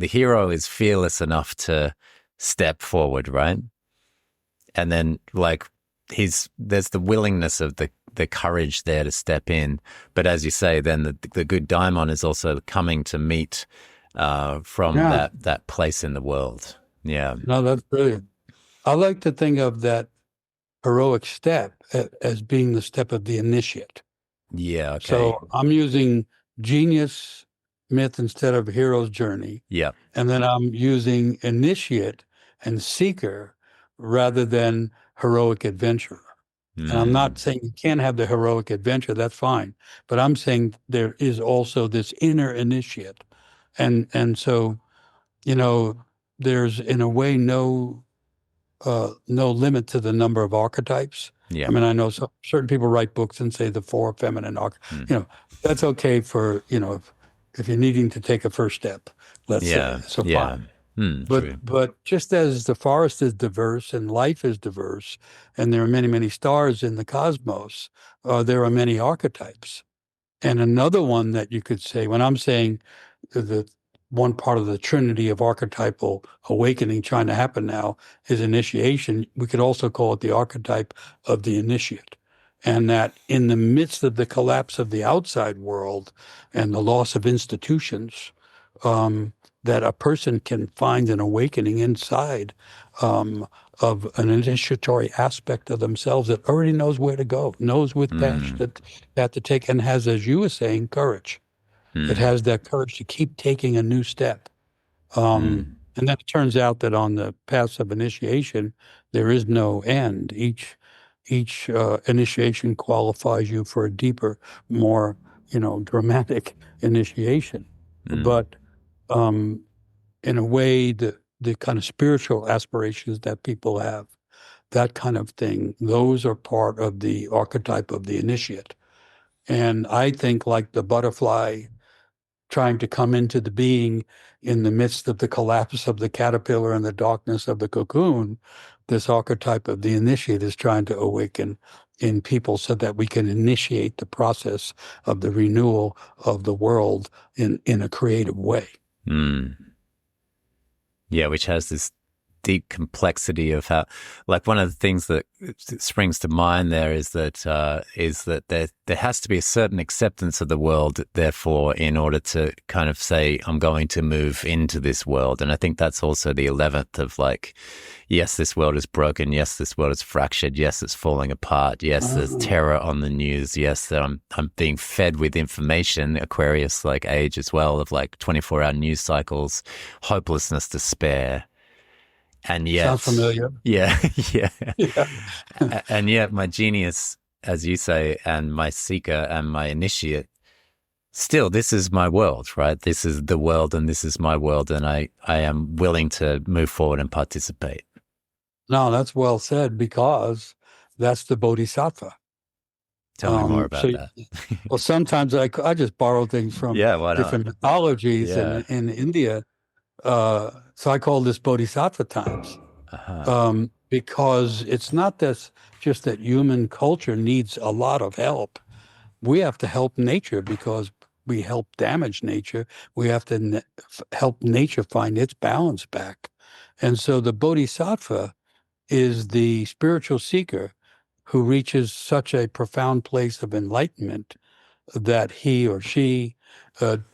hero is fearless enough to step forward, right? And then like there's the willingness of the courage there to step in. But as you say, then the good daimon is also coming to meet from that place in the world. Yeah. No, that's brilliant. I like to think of that heroic step as being the step of the initiate. Yeah. Okay. So I'm using genius myth instead of hero's journey. Yeah. And then I'm using initiate and seeker rather than heroic adventurer. And I'm not Mm. saying you can't have the heroic adventure, that's fine. But I'm saying there is also this inner initiate. And so, you know, there's in a way no limit to the number of archetypes. Yeah. I mean, I know certain people write books and say the four feminine Mm. you know, that's okay for, if you're needing to take a first step, let's say. Yeah. So Yeah. fine. Mm, But true. but just as the forest is diverse and life is diverse, and there are many, many stars in the cosmos, there are many archetypes. And another one that you could say, when I'm saying the one part of the trinity of archetypal awakening trying to happen now is initiation, we could also call it the archetype of the initiate. And that in the midst of the collapse of the outside world and the loss of institutions, that a person can find an awakening inside of an initiatory aspect of themselves that already knows where to go, knows with path Mm. that to take, and has, as you were saying, courage. It Mm. has that courage to keep taking a new step. Mm. And then it turns out that on the paths of initiation, there is no end. Each initiation qualifies you for a deeper, more, dramatic initiation. Mm. But um, in a way, the kind of spiritual aspirations that people have, that kind of thing, those are part of the archetype of the initiate. And I think like the butterfly trying to come into the being in the midst of the collapse of the caterpillar and the darkness of the cocoon, this archetype of the initiate is trying to awaken in people so that we can initiate the process of the renewal of the world in a creative way. Mm. Yeah, which has this deep complexity of how, like, one of the things that springs to mind there is that there has to be a certain acceptance of the world, therefore, in order to kind of say, I'm going to move into this world. And I think that's also the 11th of, like, yes, this world is broken. Yes, this world is fractured. Yes, it's falling apart. Yes, there's terror on the news. Yes, I'm being fed with information, Aquarius like age as well, of like 24-hour news cycles, hopelessness, despair. And Sounds yet, familiar. yeah, yeah. Yeah. And yet my genius, as you say, and my seeker and my initiate, still, this is my world, right? This is the world and this is my world. And I am willing to move forward and participate. No, that's well said, because that's the bodhisattva. Tell me more So, about that. well, sometimes I just borrow things from Yeah, why not? different mythologies Yeah. in India. So I call this bodhisattva times, Uh-huh. because it's not just that human culture needs a lot of help. We have to help nature because we help damage nature. We have to help nature find its balance back. And so the bodhisattva is the spiritual seeker who reaches such a profound place of enlightenment that he or she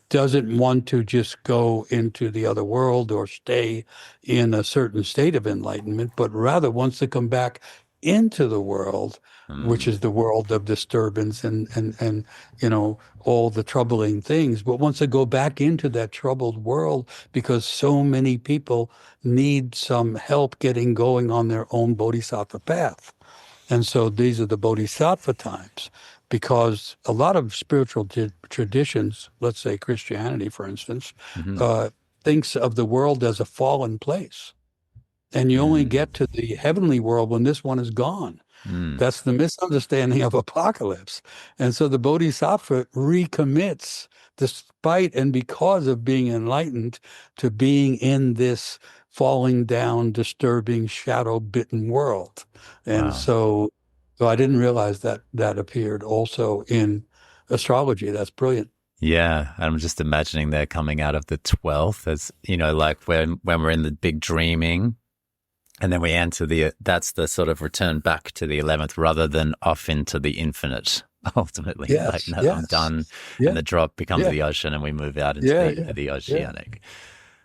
doesn't want to just go into the other world or stay in a certain state of enlightenment, but rather wants to come back into the world, which is the world of disturbance and all the troubling things, but wants to go back into that troubled world because so many people need some help getting going on their own bodhisattva path. And so these are the bodhisattva times, because a lot of spiritual traditions, let's say Christianity, for instance, Mm-hmm. thinks of the world as a fallen place. And you only get to the heavenly world when this one is gone. Mm. That's the misunderstanding of apocalypse. And so the bodhisattva recommits, despite and because of being enlightened, to being in this falling down, disturbing, shadow-bitten world. And Wow. so I didn't realize that appeared also in astrology. That's brilliant. Yeah, I'm just imagining they're coming out of the 12th as, like when we're in the big dreaming, and then we enter that's the sort of return back to the 11th rather than off into the infinite, ultimately. Like, Yes, no, I'm yes. done. Yeah, And the drop becomes yeah, the ocean and we move out into yeah, the yeah. oceanic.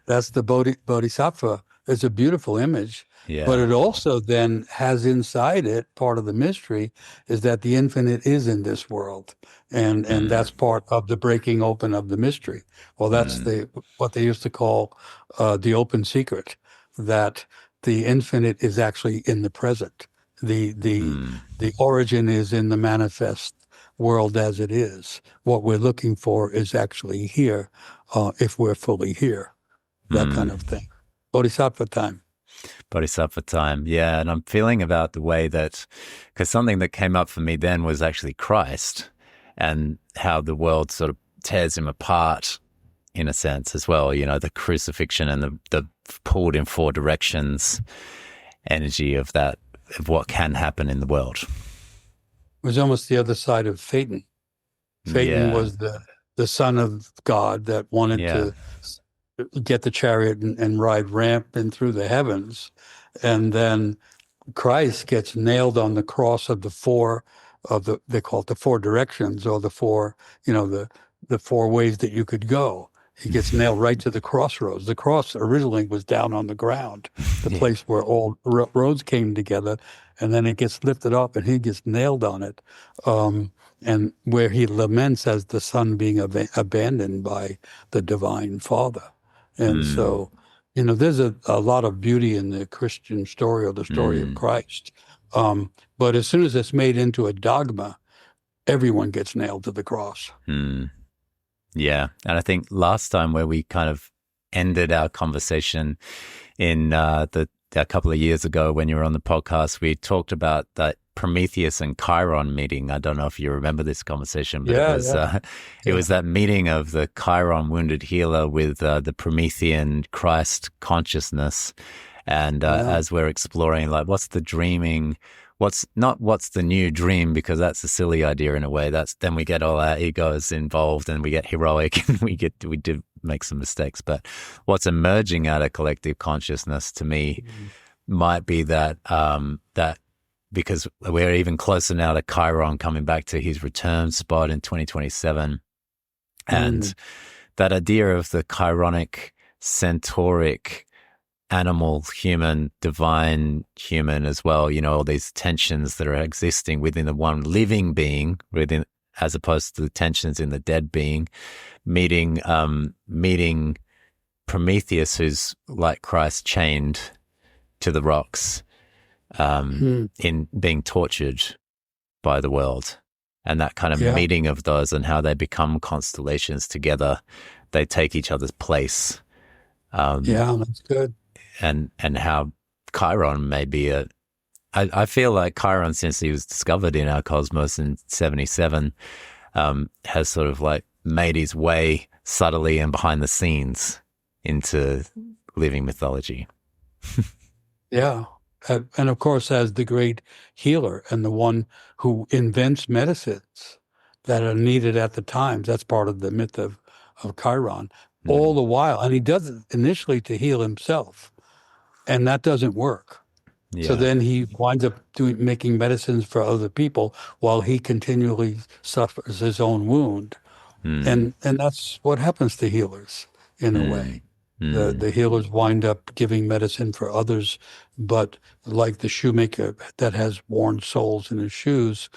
That's the bodhisattva. It's a beautiful image, but Yeah. it also then has inside it, part of the mystery is that the infinite is in this world. And Mm. that's part of the breaking open of the mystery. Well, that's Mm. what they used to call the open secret, that the infinite is actually in the present. The origin is in the manifest world as it is. What we're looking for is actually here, if we're fully here. That kind of thing. Bodhisattva time. Bodhisattva time. Yeah. And I'm feeling about the way that, because something that came up for me then was actually Christ and how the world sort of tears him apart in a sense as well. You know, the crucifixion and the pulled in four directions energy of that, of what can happen in the world. It was almost the other side of Phaeton. Phaeton was the son of God that wanted to get the chariot and ride rampant through the heavens. And then Christ gets nailed on the cross of they call it the four directions, or the four, the four ways that you could go. He gets nailed right to the crossroads. The cross originally was down on the ground, the place where all roads came together, and then it gets lifted up and he gets nailed on it. And where he laments as the son being abandoned by the divine Father. And so, there's a lot of beauty in the Christian story, or the story of Christ. But as soon as it's made into a dogma, everyone gets nailed to the cross. Yeah. And I think last time where we kind of ended our conversation in a couple of years ago when you were on the podcast, we talked about that Prometheus and Chiron meeting. I don't know if you remember this conversation, but it was that meeting of the Chiron wounded healer with the Promethean Christ consciousness. And as we're exploring, like, what's the dreaming? What's the new dream? Because that's a silly idea in a way. Then we get all our egos involved and we get heroic and we do make some mistakes. But what's emerging out of collective consciousness to me might be that because we're even closer now to Chiron coming back to his return spot in 2027. And that idea of the chironic, centauric, animal, human, divine, human as well, all these tensions that are existing within the one living being, as opposed to the tensions in the dead being, meeting Prometheus, who's like Christ, chained to the rocks, in being tortured by the world, and that kind of meeting of those and how they become constellations together. They take each other's place. That's good. And how Chiron may be I feel like Chiron, since he was discovered in our cosmos in 1977, has sort of like made his way subtly and behind the scenes into living mythology. And of course, as the great healer and the one who invents medicines that are needed at the times, that's part of the myth of Chiron. All the while, and he does it initially to heal himself, and that doesn't work. So then he winds up making medicines for other people while he continually suffers his own wound. And that's what happens to healers in a way. The healers wind up giving medicine for others, but like the shoemaker that has worn soles in his shoes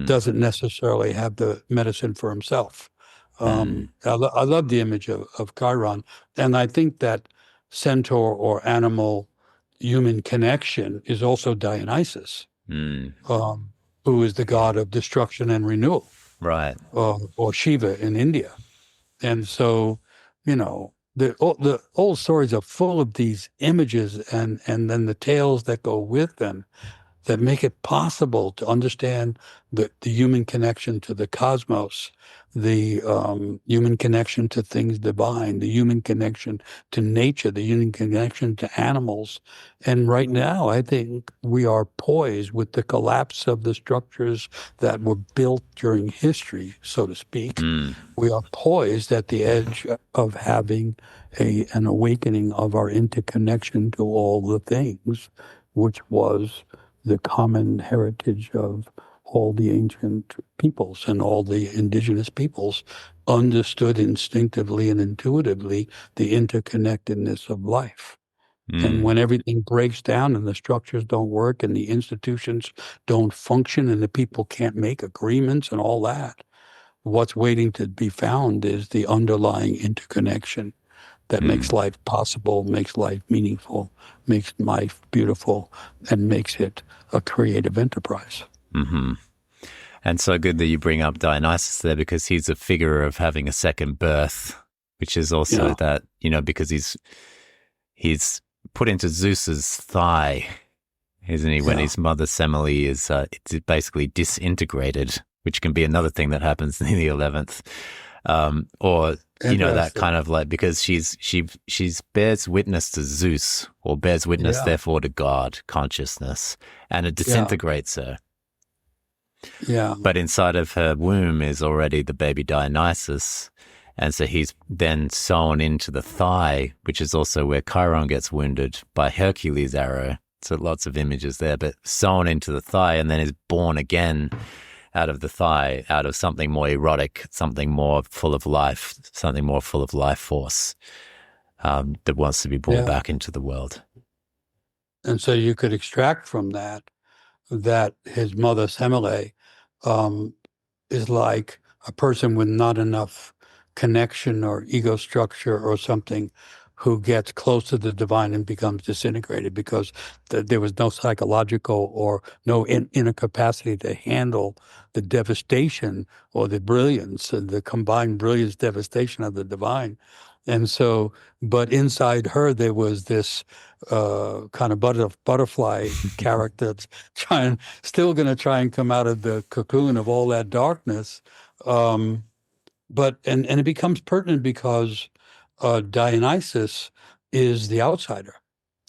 doesn't necessarily have the medicine for himself. I love the image of Chiron, and I think that centaur or animal human connection is also Dionysus, who is the god of destruction and renewal, right? Or Shiva in India. And so, the old stories are full of these images and then the tales that go with them that make it possible to understand the human connection to the cosmos, the human connection to things divine, the human connection to nature, the human connection to animals. And right now, I think we are poised with the collapse of the structures that were built during history, so to speak. We are poised at the edge of having an awakening of our interconnection to all the things, which was the common heritage of all the ancient peoples, and all the indigenous peoples understood instinctively and intuitively the interconnectedness of life. And when everything breaks down and the structures don't work and the institutions don't function and the people can't make agreements and all that, what's waiting to be found is the underlying interconnection that makes life possible, makes life meaningful, makes life beautiful, and makes it a creative enterprise. Mm-hmm. And so good that you bring up Dionysus there, because he's a figure of having a second birth, which is also that, because he's put into Zeus's thigh, isn't he? When his mother Semele is it's basically disintegrated, which can be another thing that happens in the 11th. Or that kind of like, because she's bears witness to Zeus, or bears witness therefore to God consciousness, and it disintegrates her. Yeah. But inside of her womb is already the baby Dionysus, and so he's then sewn into the thigh, which is also where Chiron gets wounded by Hercules' arrow. So lots of images there, but sewn into the thigh, and then is born again out of the thigh, out of something more erotic, something more full of life, something more full of life force, that wants to be brought back into the world. And so you could extract from that his mother Semele is like a person with not enough connection or ego structure or something, who gets close to the divine and becomes disintegrated because there was no psychological or no inner capacity to handle the devastation or the brilliance, the combined brilliance, devastation of the divine. And so, but inside her, there was this kind of butterfly character that's still going to try and come out of the cocoon of all that darkness. But it becomes pertinent because Dionysus is the outsider.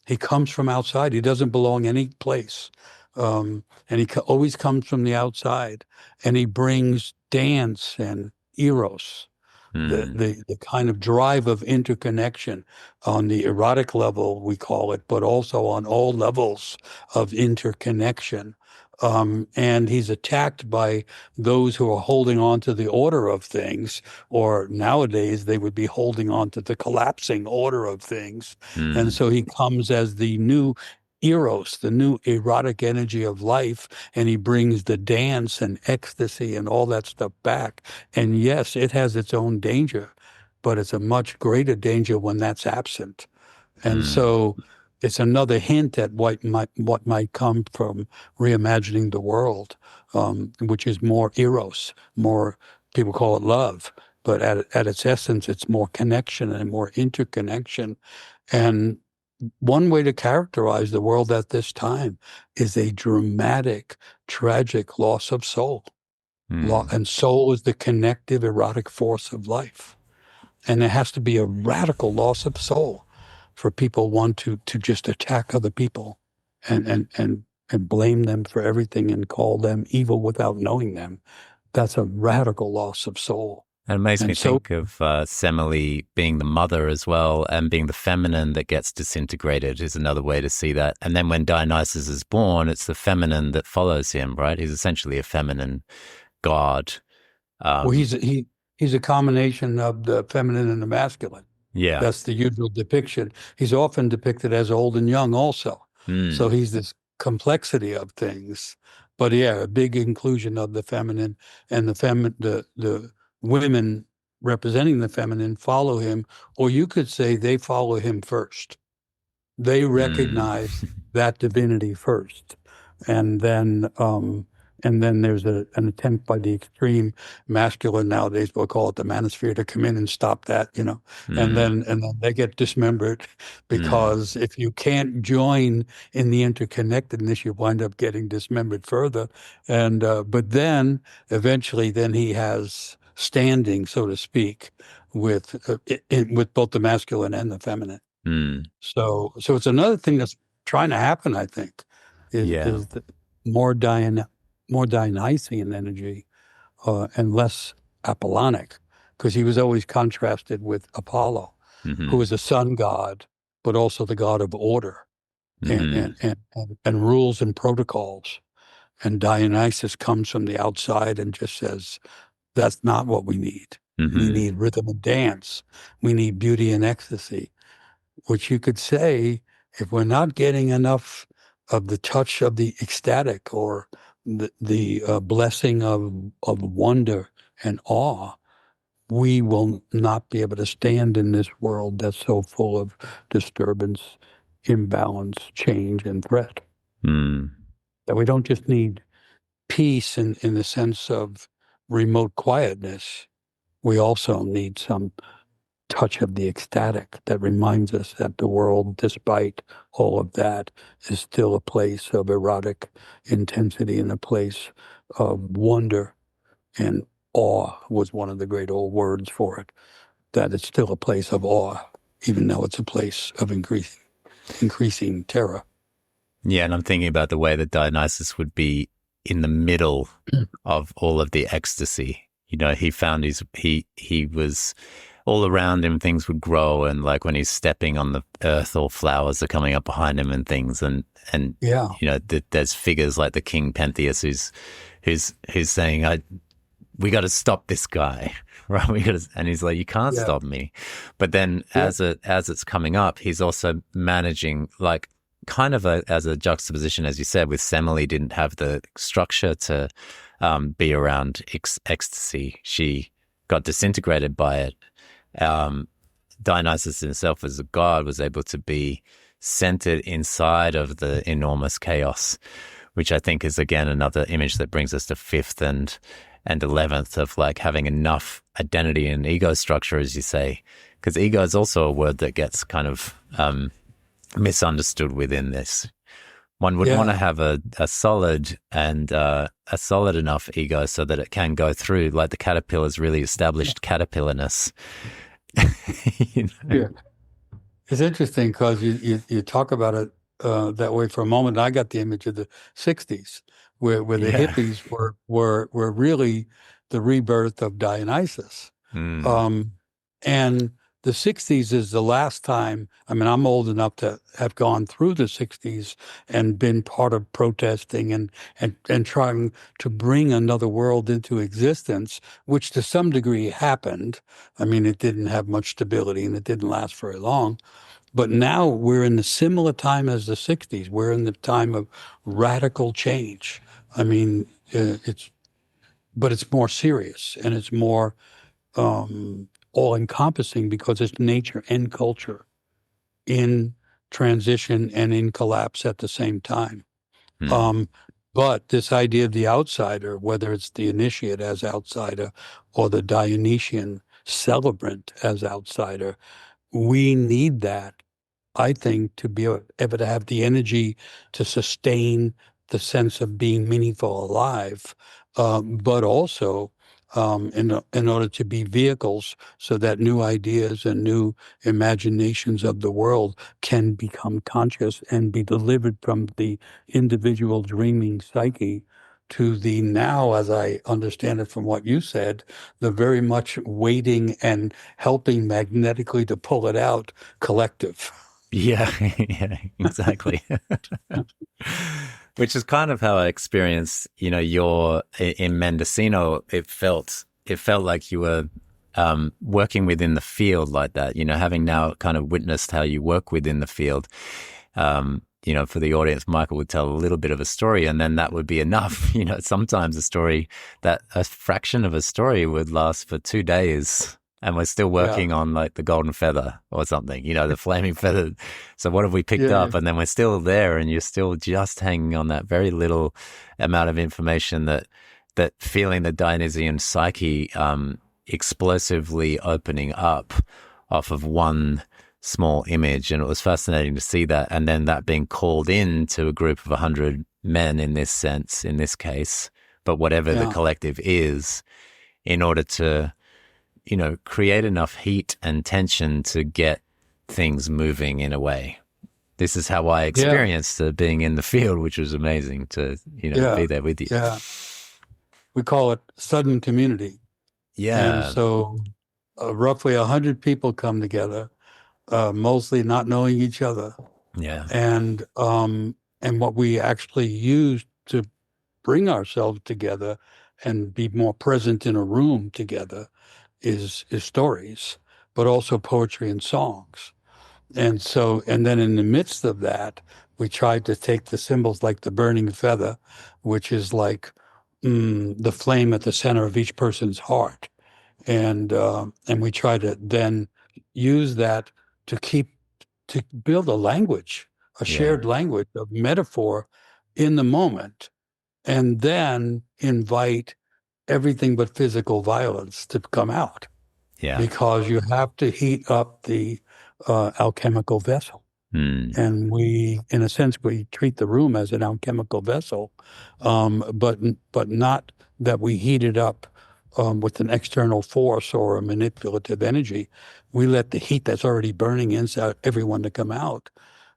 He comes from outside. He doesn't belong any place. And he always comes from the outside. And he brings dance and eros, the kind of drive of interconnection on the erotic level, we call it, but also on all levels of interconnection. And he's attacked by those who are holding on to the order of things, or nowadays they would be holding on to the collapsing order of things. And so he comes as the new eros, the new erotic energy of life, and he brings the dance and ecstasy and all that stuff back. And yes, it has its own danger, but it's a much greater danger when that's absent. And so it's another hint at what might come from reimagining the world, which is more eros, more, people call it love, but at its essence, it's more connection and more interconnection. And one way to characterize the world at this time is a dramatic, tragic loss of soul. And soul is the connective, erotic force of life. And there has to be a radical loss of soul for people want to just attack other people and blame them for everything and call them evil without knowing them. That's a radical loss of soul. And it makes me think of Semele being the mother as well, and being the feminine that gets disintegrated is another way to see that. And then when Dionysus is born, it's the feminine that follows him, right? He's essentially a feminine god. Well, he's a combination of the feminine and the masculine. Yeah. That's the usual depiction. He's often depicted as old and young also. So he's this complexity of things. But yeah, a big inclusion of the feminine, and the women representing the feminine follow him, or you could say they follow him first. They recognize that divinity first. And then there's an attempt by the extreme masculine nowadays, we'll call it the manosphere, to come in and stop that, and then they get dismembered, because if you can't join in the interconnectedness, you wind up getting dismembered further. And but then eventually, then he has standing, so to speak, with both the masculine and the feminine. So it's another thing that's trying to happen, I think, is the more Dionysian energy and less Apollonic, because he was always contrasted with Apollo, who is a sun god, but also the god of order and rules and protocols. And Dionysus comes from the outside and just says, that's not what we need. We need rhythm and dance. We need beauty and ecstasy, which you could say, if we're not getting enough of the touch of the ecstatic, or the blessing of wonder and awe, we will not be able to stand in this world that's so full of disturbance, imbalance, change, and threat. Mm. That we don't just need peace in the sense of remote quietness. We also need some touch of the ecstatic that reminds us that the world, despite all of that, is still a place of erotic intensity and a place of wonder. And awe was one of the great old words for it, that it's still a place of awe, even though it's a place of increasing terror. Yeah, and I'm thinking about the way that Dionysus would be in the middle of all of the ecstasy. You know, he found he was all around him, things would grow, and like when he's stepping on the earth, all flowers are coming up behind him and things, and Yeah. you know, there's figures like the King Pentheus who's saying, we got to stop this guy, right? And he's like, you can't stop me. But then as it's coming up, he's also managing, like, kind of as a juxtaposition, as you said, with Semele didn't have the structure to be around ecstasy. She got disintegrated by it. Dionysus himself as a god was able to be centered inside of the enormous chaos, which I think is, again, another image that brings us to fifth and 11th of like having enough identity and ego structure, as you say, because ego is also a word that gets kind of misunderstood within this. One would want to have a solid and a solid enough ego so that it can go through, like the caterpillar's really established caterpillarness. You know? Yeah. It's interesting because you talk about it that way for a moment. I got the image of the 60s where the hippies were really the rebirth of Dionysus. And the 60s is the last time, I mean, I'm old enough to have gone through the 60s and been part of protesting and trying to bring another world into existence, which to some degree happened. I mean, it didn't have much stability and it didn't last very long. But now we're in the similar time as the 60s. We're in the time of radical change. I mean, it's more serious and it's more all-encompassing because it's nature and culture in transition and in collapse at the same time. But this idea of the outsider, whether it's the initiate as outsider or the Dionysian celebrant as outsider, we need that, I think, to be able to have the energy to sustain the sense of being meaningful alive, but also in order to be vehicles so that new ideas and new imaginations of the world can become conscious and be delivered from the individual dreaming psyche to the now, as I understand it from what you said, the very much waiting and helping magnetically to pull it out collective. Yeah, exactly. Which is kind of how I experienced, you know, in Mendocino. It felt like you were working within the field like that, you know, having now kind of witnessed how you work within the field. You know, for the audience, Micheal would tell a little bit of a story and then that would be enough. You know, sometimes a fraction of a story would last for 2 days. And we're still working on like the golden feather or something, you know, the flaming feather. So what have we picked up? And then we're still there and you're still just hanging on that very little amount of information, that feeling the Dionysian psyche explosively opening up off of one small image. And it was fascinating to see that. And then that being called in to a group of 100 men in this sense, in this case, but whatever the collective is, in order to, you know, create enough heat and tension to get things moving in a way. This is how I experienced being in the field, which was amazing to, you know, be there with you. Yeah. We call it sudden community. Yeah. And so roughly 100 people come together, mostly not knowing each other. Yeah. And what we actually use to bring ourselves together and be more present in a room together is stories, but also poetry and songs. And so, and then in the midst of that, we tried to take the symbols like the burning feather, which is like the flame at the center of each person's heart. and we try to then use that to build a language, a shared language of metaphor in the moment, and then invite everything but physical violence to come out. Yeah. Because you have to heat up the alchemical vessel. And we, in a sense, we treat the room as an alchemical vessel, but not that we heat it up with an external force or a manipulative energy. We let the heat that's already burning inside everyone to come out.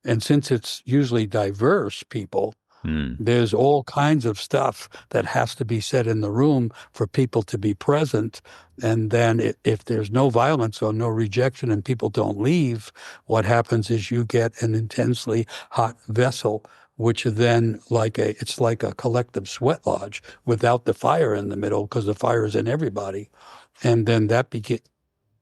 And since it's usually diverse people, there's all kinds of stuff that has to be said in the room for people to be present. And then if there's no violence or no rejection and people don't leave, what happens is you get an intensely hot vessel, which then it's like a collective sweat lodge without the fire in the middle, because the fire is in everybody. And then that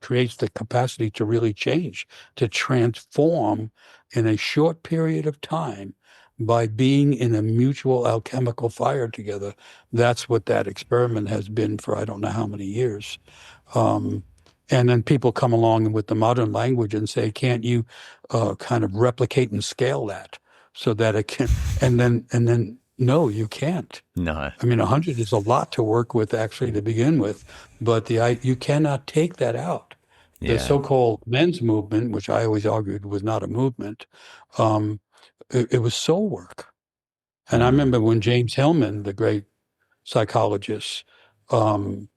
creates the capacity to really change, to transform in a short period of time by being in a mutual alchemical fire together. That's what that experiment has been for I don't know how many years. And then people come along with the modern language and say, can't you kind of replicate and scale that so that it can, and then no, you can't. No. I mean, 100 is a lot to work with actually to begin with, but you cannot take that out. The so-called men's movement, which I always argued was not a movement, it was soul work. And I remember when James Hillman, the great psychologist, and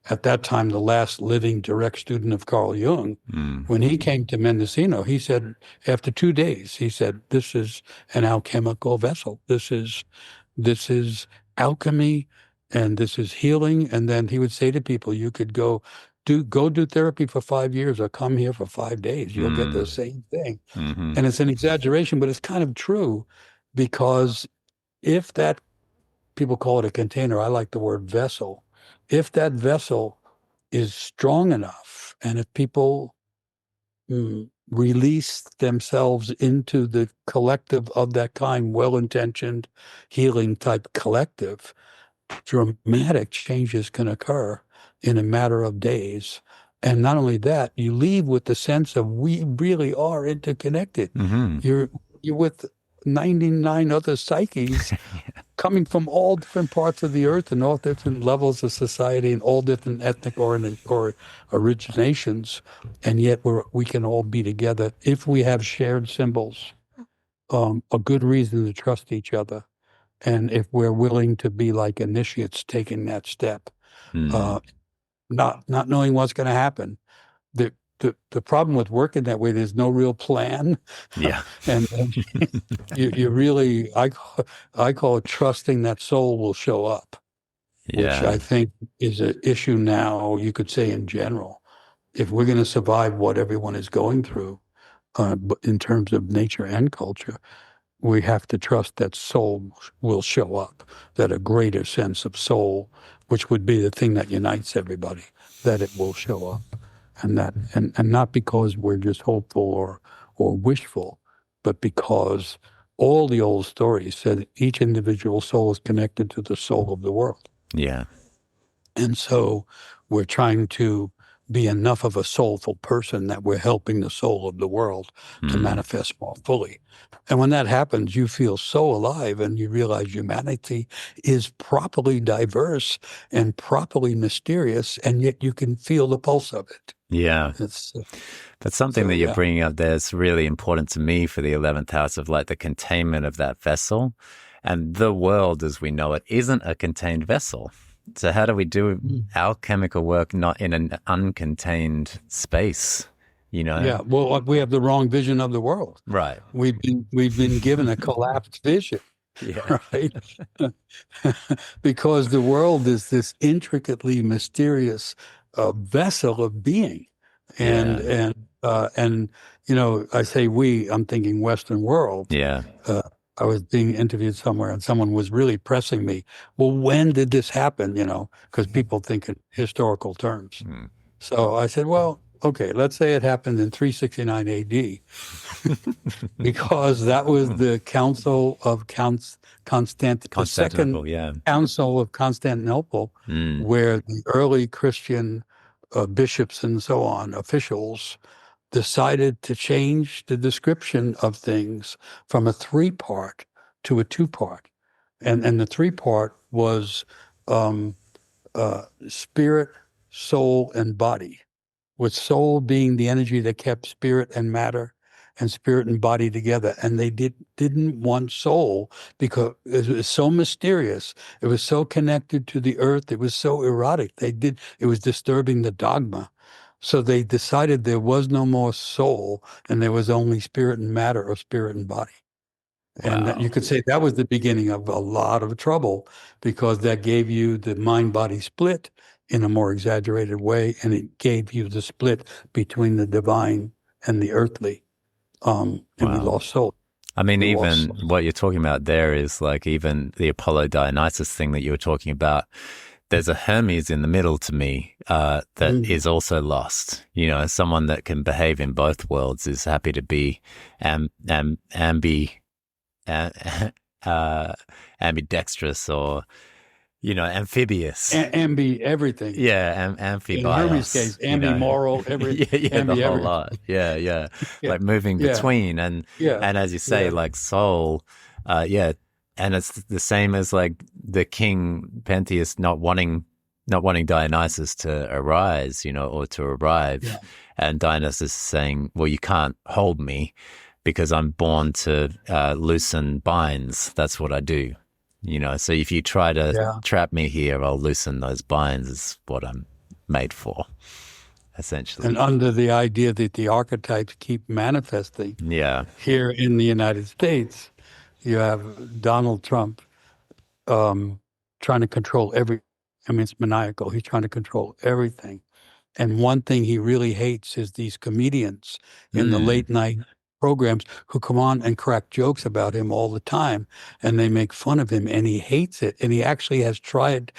at that time the last living direct student of Carl Jung, when he came to Mendocino, he said, after 2 days, he said, this is an alchemical vessel. This is alchemy, and this is healing. And then he would say to people, you could go do therapy for 5 years or come here for 5 days. You'll get the same thing. And it's an exaggeration, but it's kind of true, because if that, people call it a container, I like the word vessel. If that vessel is strong enough, and if people release themselves into the collective of that kind, well-intentioned, healing type collective, dramatic changes can occur in a matter of days. And not only that, you leave with the sense of we really are interconnected. You're with 99 other psyches coming from all different parts of the earth and all different levels of society and all different ethnic or originations. And yet we can all be together if we have shared symbols, a good reason to trust each other. And if we're willing to be like initiates taking that step, not knowing what's going to happen. The problem with working that way, there's no real plan. Yeah. and you really, I call it trusting that soul will show up, which I think is an issue now, you could say in general. If we're going to survive what everyone is going through in terms of nature and culture, we have to trust that soul will show up, that a greater sense of soul, which would be the thing that unites everybody, that it will show up. And that, and not because we're just hopeful or wishful, but because all the old stories said each individual soul is connected to the soul of the world. Yeah. And so we're trying to be enough of a soulful person that we're helping the soul of the world to manifest more fully. And when that happens, you feel so alive and you realize humanity is properly diverse and properly mysterious, and yet you can feel the pulse of it. Yeah. But something that you're bringing up there is really important to me for the 11th house of like the containment of that vessel. And the world as we know it isn't a contained vessel. So how do we do alchemical work not in an uncontained space, you know? Yeah, well, we have the wrong vision of the world. Right. We've been given a collapsed vision, right? Because the world is this intricately mysterious vessel of being. And you know, I say we, I'm thinking Western world. Yeah. I was being interviewed somewhere and someone was really pressing me. Well, when did this happen? You know, because people think in historical terms. So I said, well, okay, let's say it happened in 369 AD, because that was the Council of Constantinople, the second Council of Constantinople, where the early Christian bishops and so on, officials, decided to change the description of things from a three-part to a two-part. And the three-part was spirit, soul, and body, with soul being the energy that kept spirit and matter and spirit and body together. And they didn't want soul because it was so mysterious. It was so connected to the earth. It was so erotic. It was disturbing the dogma. So they decided there was no more soul and there was only spirit and matter, or spirit and body. And Wow. you could say that was the beginning of a lot of trouble, because that gave you the mind-body split in a more exaggerated way, and it gave you the split between the divine and the earthly. And we Wow. lost soul. I mean, We even lost soul. what you're talking about there is like even the Apollo Dionysus thing that you were talking about. There's a Hermes in the middle to me that is also lost. You know, someone that can behave in both worlds is happy to be ambidextrous, or, you know, amphibious. Everything. Yeah, In Hermes' case, amphibios, you know. moral, Yeah, the whole everything. lot. Yeah. Yeah, Like moving yeah, between, and yeah, as you say, yeah. like soul, yeah. And it's the same as like the king Pentheus not wanting Dionysus to arise, you know, or to arrive. Yeah. And Dionysus is saying, well, you can't hold me because I'm born to loosen binds. That's what I do. You know, so if you try to trap me here, I'll loosen those binds, is what I'm made for, essentially. And under the idea that the archetypes keep manifesting, Yeah. here in the United States, you have Donald Trump trying to control it's maniacal. He's trying to control everything. And one thing he really hates is these comedians in the late night programs who come on and crack jokes about him all the time, and they make fun of him, and he hates it. And he actually has tried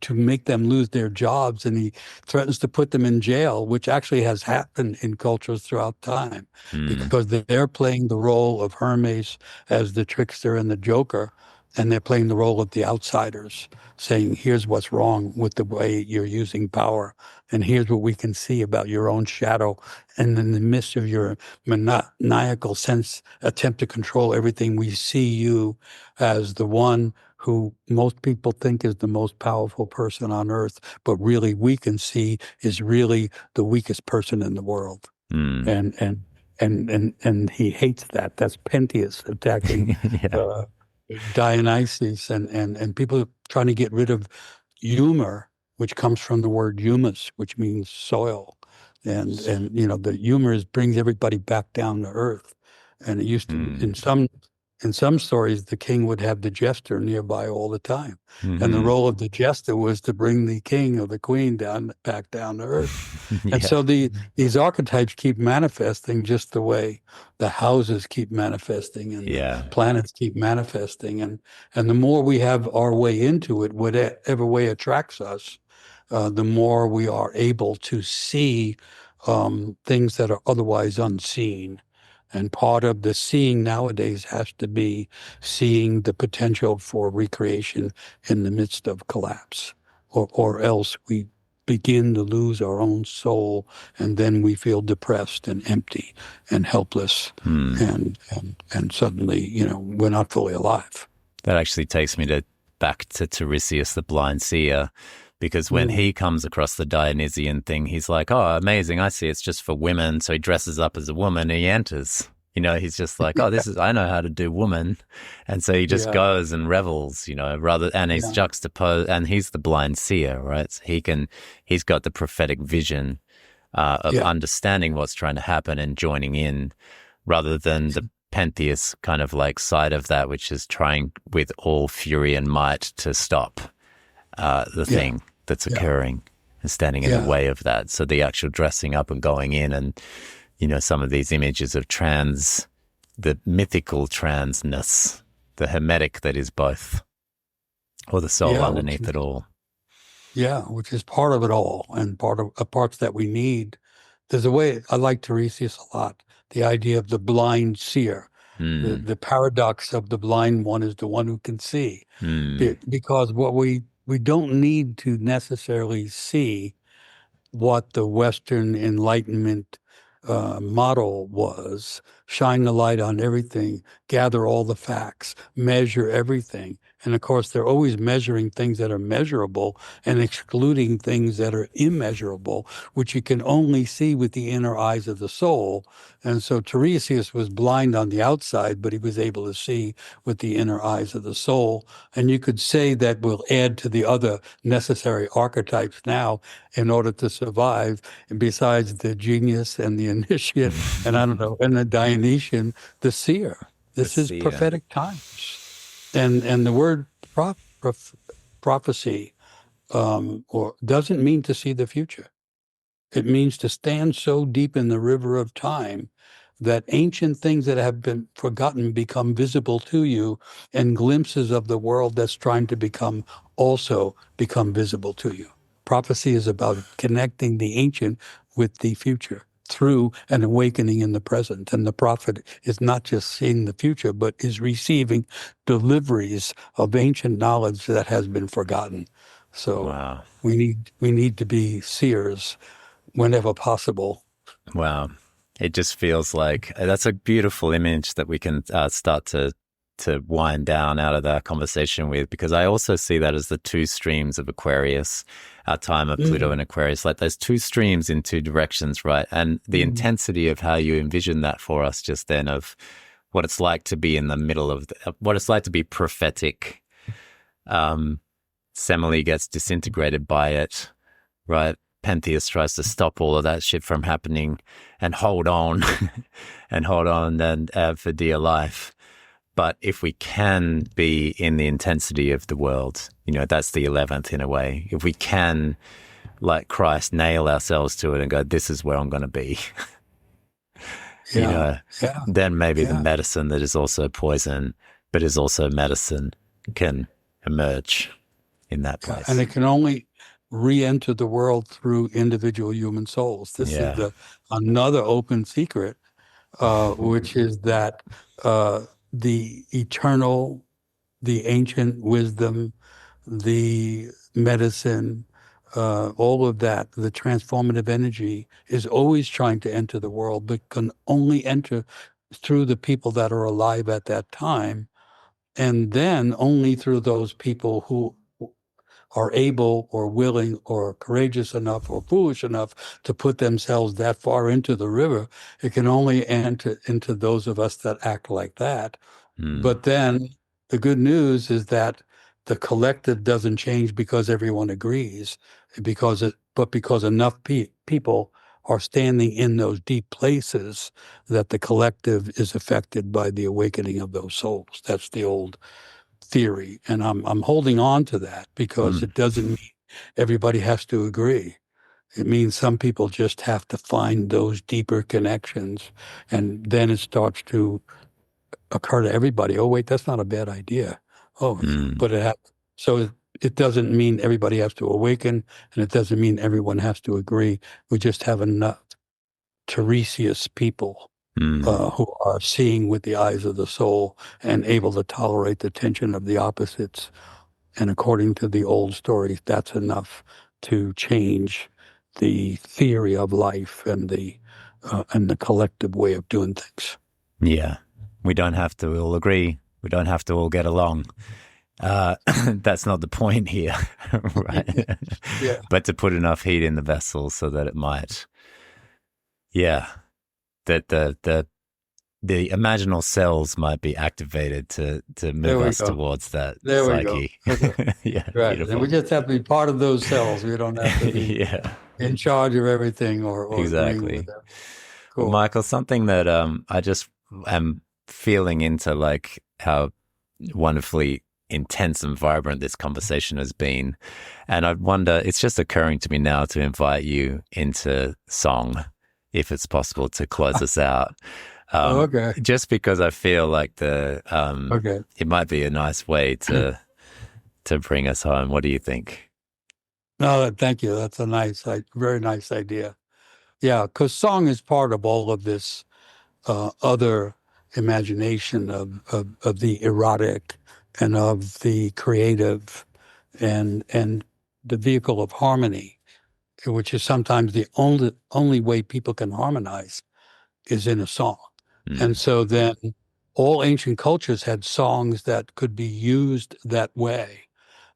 to make them lose their jobs, and he threatens to put them in jail, which actually has happened in cultures throughout time, because they're playing the role of Hermes as the trickster and the joker, and they're playing the role of the outsiders, saying, here's what's wrong with the way you're using power, and here's what we can see about your own shadow. And in the midst of your maniacal sense, attempt to control everything, we see you as the one who most people think is the most powerful person on earth, but really we can see is really the weakest person in the world. And he hates that. That's Pentheus attacking Dionysus, and people trying to get rid of humor, which comes from the word humus, which means soil. And you know, the humor brings everybody back down to earth. And it used to, in some stories, the king would have the jester nearby all the time. And the role of the jester was to bring the king or the queen back down to earth. And so these archetypes keep manifesting just the way the houses keep manifesting and the planets keep manifesting. And the more we have our way into it, whatever way attracts us, the more we are able to see things that are otherwise unseen. And part of the seeing nowadays has to be seeing the potential for recreation in the midst of collapse, or else we begin to lose our own soul, and then we feel depressed and empty and helpless, and suddenly, you know, we're not fully alive. That actually takes me back to Tiresias, the blind seer, because when he comes across the Dionysian thing, he's like, oh, amazing, I see it's just for women. So he dresses up as a woman and he enters. You know, he's just like, oh, I know how to do woman. And so he just goes and revels, you know, and he's juxtaposed, and he's the blind seer, right? So he's got the prophetic vision of understanding what's trying to happen and joining in, rather than the Pentheus kind of like side of that, which is trying with all fury and might to stop the thing that's occurring and standing in the way of that. So the actual dressing up and going in, and, you know, some of these images of the mythical transness, the hermetic that is both, or the soul underneath it all. Yeah, which is part of it all, and parts that we need. There's a way, I like Tiresias a lot, the idea of the blind seer. The paradox of the blind one is the one who can see. Because what we don't need to necessarily see what the Western Enlightenment model was. Shine the light on everything, gather all the facts, measure everything. And of course, they're always measuring things that are measurable and excluding things that are immeasurable, which you can only see with the inner eyes of the soul. And so Tiresias was blind on the outside, but he was able to see with the inner eyes of the soul. And you could say that will add to the other necessary archetypes now in order to survive. And besides the genius and the initiate, and I don't know, and the Dionysian, the seer. This is seer. prophetic times. And the word prophecy or doesn't mean to see the future. It means to stand so deep in the river of time that ancient things that have been forgotten become visible to you, and glimpses of the world that's trying to become visible to you. Prophecy is about connecting the ancient with the future through an awakening in the present. And the prophet is not just seeing the future, but is receiving deliveries of ancient knowledge that has been forgotten. So Wow. we need to be seers whenever possible. Wow. It just feels like that's a beautiful image that we can start to wind down out of that conversation with, because I also see that as the two streams of Aquarius, our time of Pluto and Aquarius, like there's two streams in two directions, right? And the intensity of how you envision that for us just then, of what it's like to be in the middle of what it's like to be prophetic. Semele gets disintegrated by it, right? Pentheus tries to stop all of that shit from happening and hold on and for dear life. But if we can be in the intensity of the world, that's the 11th in a way. If we can, like Christ, nail ourselves to it and go, this is where I'm going to be, then maybe the medicine that is also poison, but is also medicine, can emerge in that place. And it can only re-enter the world through individual human souls. This is another open secret, which is that the eternal, the ancient wisdom, the medicine, all of that, the transformative energy is always trying to enter the world, but can only enter through the people that are alive at that time, and then only through those people who are able or willing or courageous enough or foolish enough to put themselves that far into the river. It can only enter into those of us that act like that. But then the good news is that the collective doesn't change because everyone agrees, but because enough people are standing in those deep places that the collective is affected by the awakening of those souls. That's the old theory, and I'm holding on to that because it doesn't mean everybody has to agree. It means some people just have to find those deeper connections, and then it starts to occur to everybody. Oh, wait, that's not a bad idea. Oh, but it doesn't mean everybody has to awaken, and it doesn't mean everyone has to agree. We just have enough Tiresias people who are seeing with the eyes of the soul and able to tolerate the tension of the opposites. And according to the old stories, that's enough to change the theory of life and the collective way of doing things. Yeah. We don't have to all agree. We don't have to all get along. That's not the point here, right? Yeah. But to put enough heat in the vessel so that it might, that the imaginal cells might be activated to move us towards that psyche. Yeah, right. Beautiful. And we just have to be part of those cells. We don't have to be in charge of everything or exactly. With them. Cool. Well, Michael, something that I just am feeling into, like how wonderfully intense and vibrant this conversation has been. And I wonder, it's just occurring to me now to invite you into song, if it's possible, to close us out. Okay. Just because I feel like it might be a nice way to bring us home. What do you think? No, thank you. That's a very nice idea. Yeah, because song is part of all of this other imagination of the erotic and of the creative and the vehicle of harmony. which is sometimes the only way people can harmonize is in a song. And so then all ancient cultures had songs that could be used that way.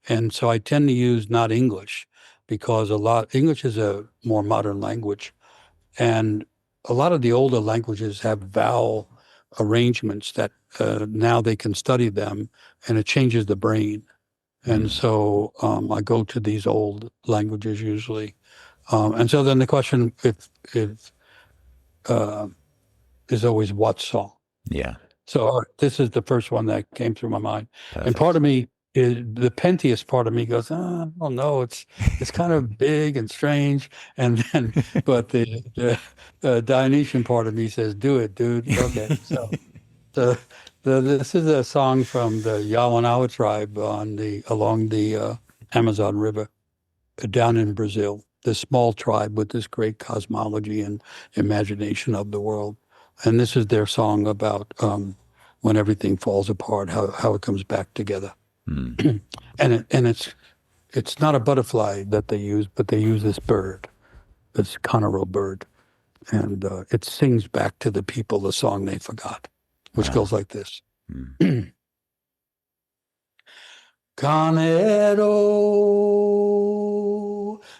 And so I tend to use not English because English is a more modern language. And a lot of the older languages have vowel arrangements that now they can study them and it changes the brain. And so I go to these old languages usually. And so then the question is always what song? Yeah. So this is the first one that came through my mind. Perfect. And part of me, the Pentheus part of me goes, oh no, it's kind of big and strange. And then, but the Dionysian part of me says, do it, dude. Okay. So this is a song from the Yawanawa tribe along the Amazon River down in Brazil, this small tribe with this great cosmology and imagination of the world. And this is their song about when everything falls apart, how it comes back together. And it's not a butterfly that they use, but they use this bird, this Conero bird, and it sings back to the people the song they forgot, which goes like this. Canero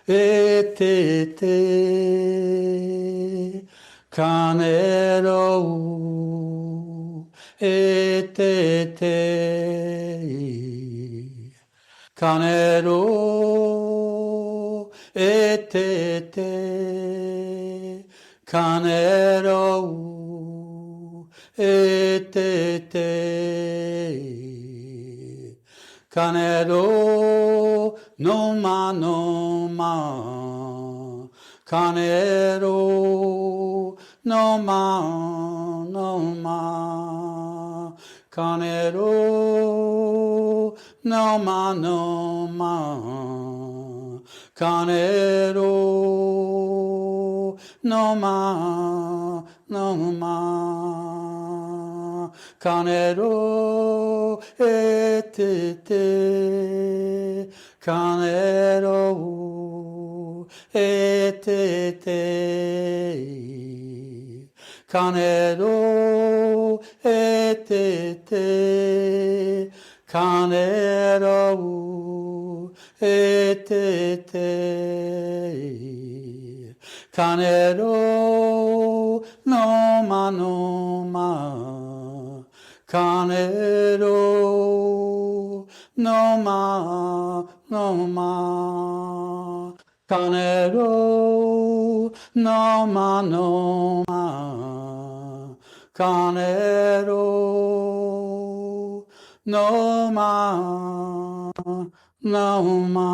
etete, canero etete, canero etete, canero etete. Canero no ma, canero no ma, canero no ma, canero no ma, canero etete, canero etete, canero etete, canero etete, canero no ma, canero no ma, canero no ma, canero no ma.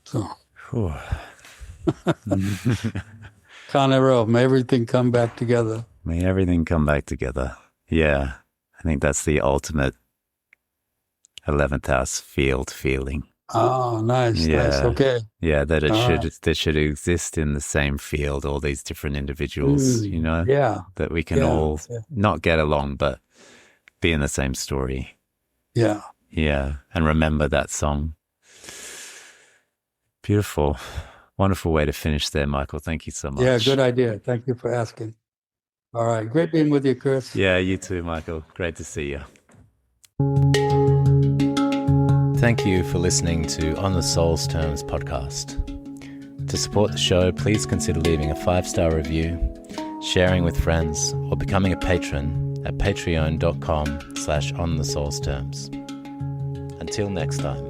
So. Canero, may everything come back together. May everything come back together. Yeah, I think that's the ultimate 11th house field feeling. Oh, nice, nice. Okay. Yeah, that that should exist in the same field, all these different individuals, you know? Yeah. That we can all not get along, but be in the same story. Yeah. Yeah, and remember that song. Beautiful. Wonderful way to finish there, Michael. Thank you so much. Yeah, good idea. Thank you for asking. All right. Great being with you, Chris. Yeah, you too, Michael. Great to see you. Thank you for listening to On the Soul's Terms podcast. To support the show, please consider leaving a 5-star review, sharing with friends, or becoming a patron at patreon.com/onthesoulsterms. Until next time.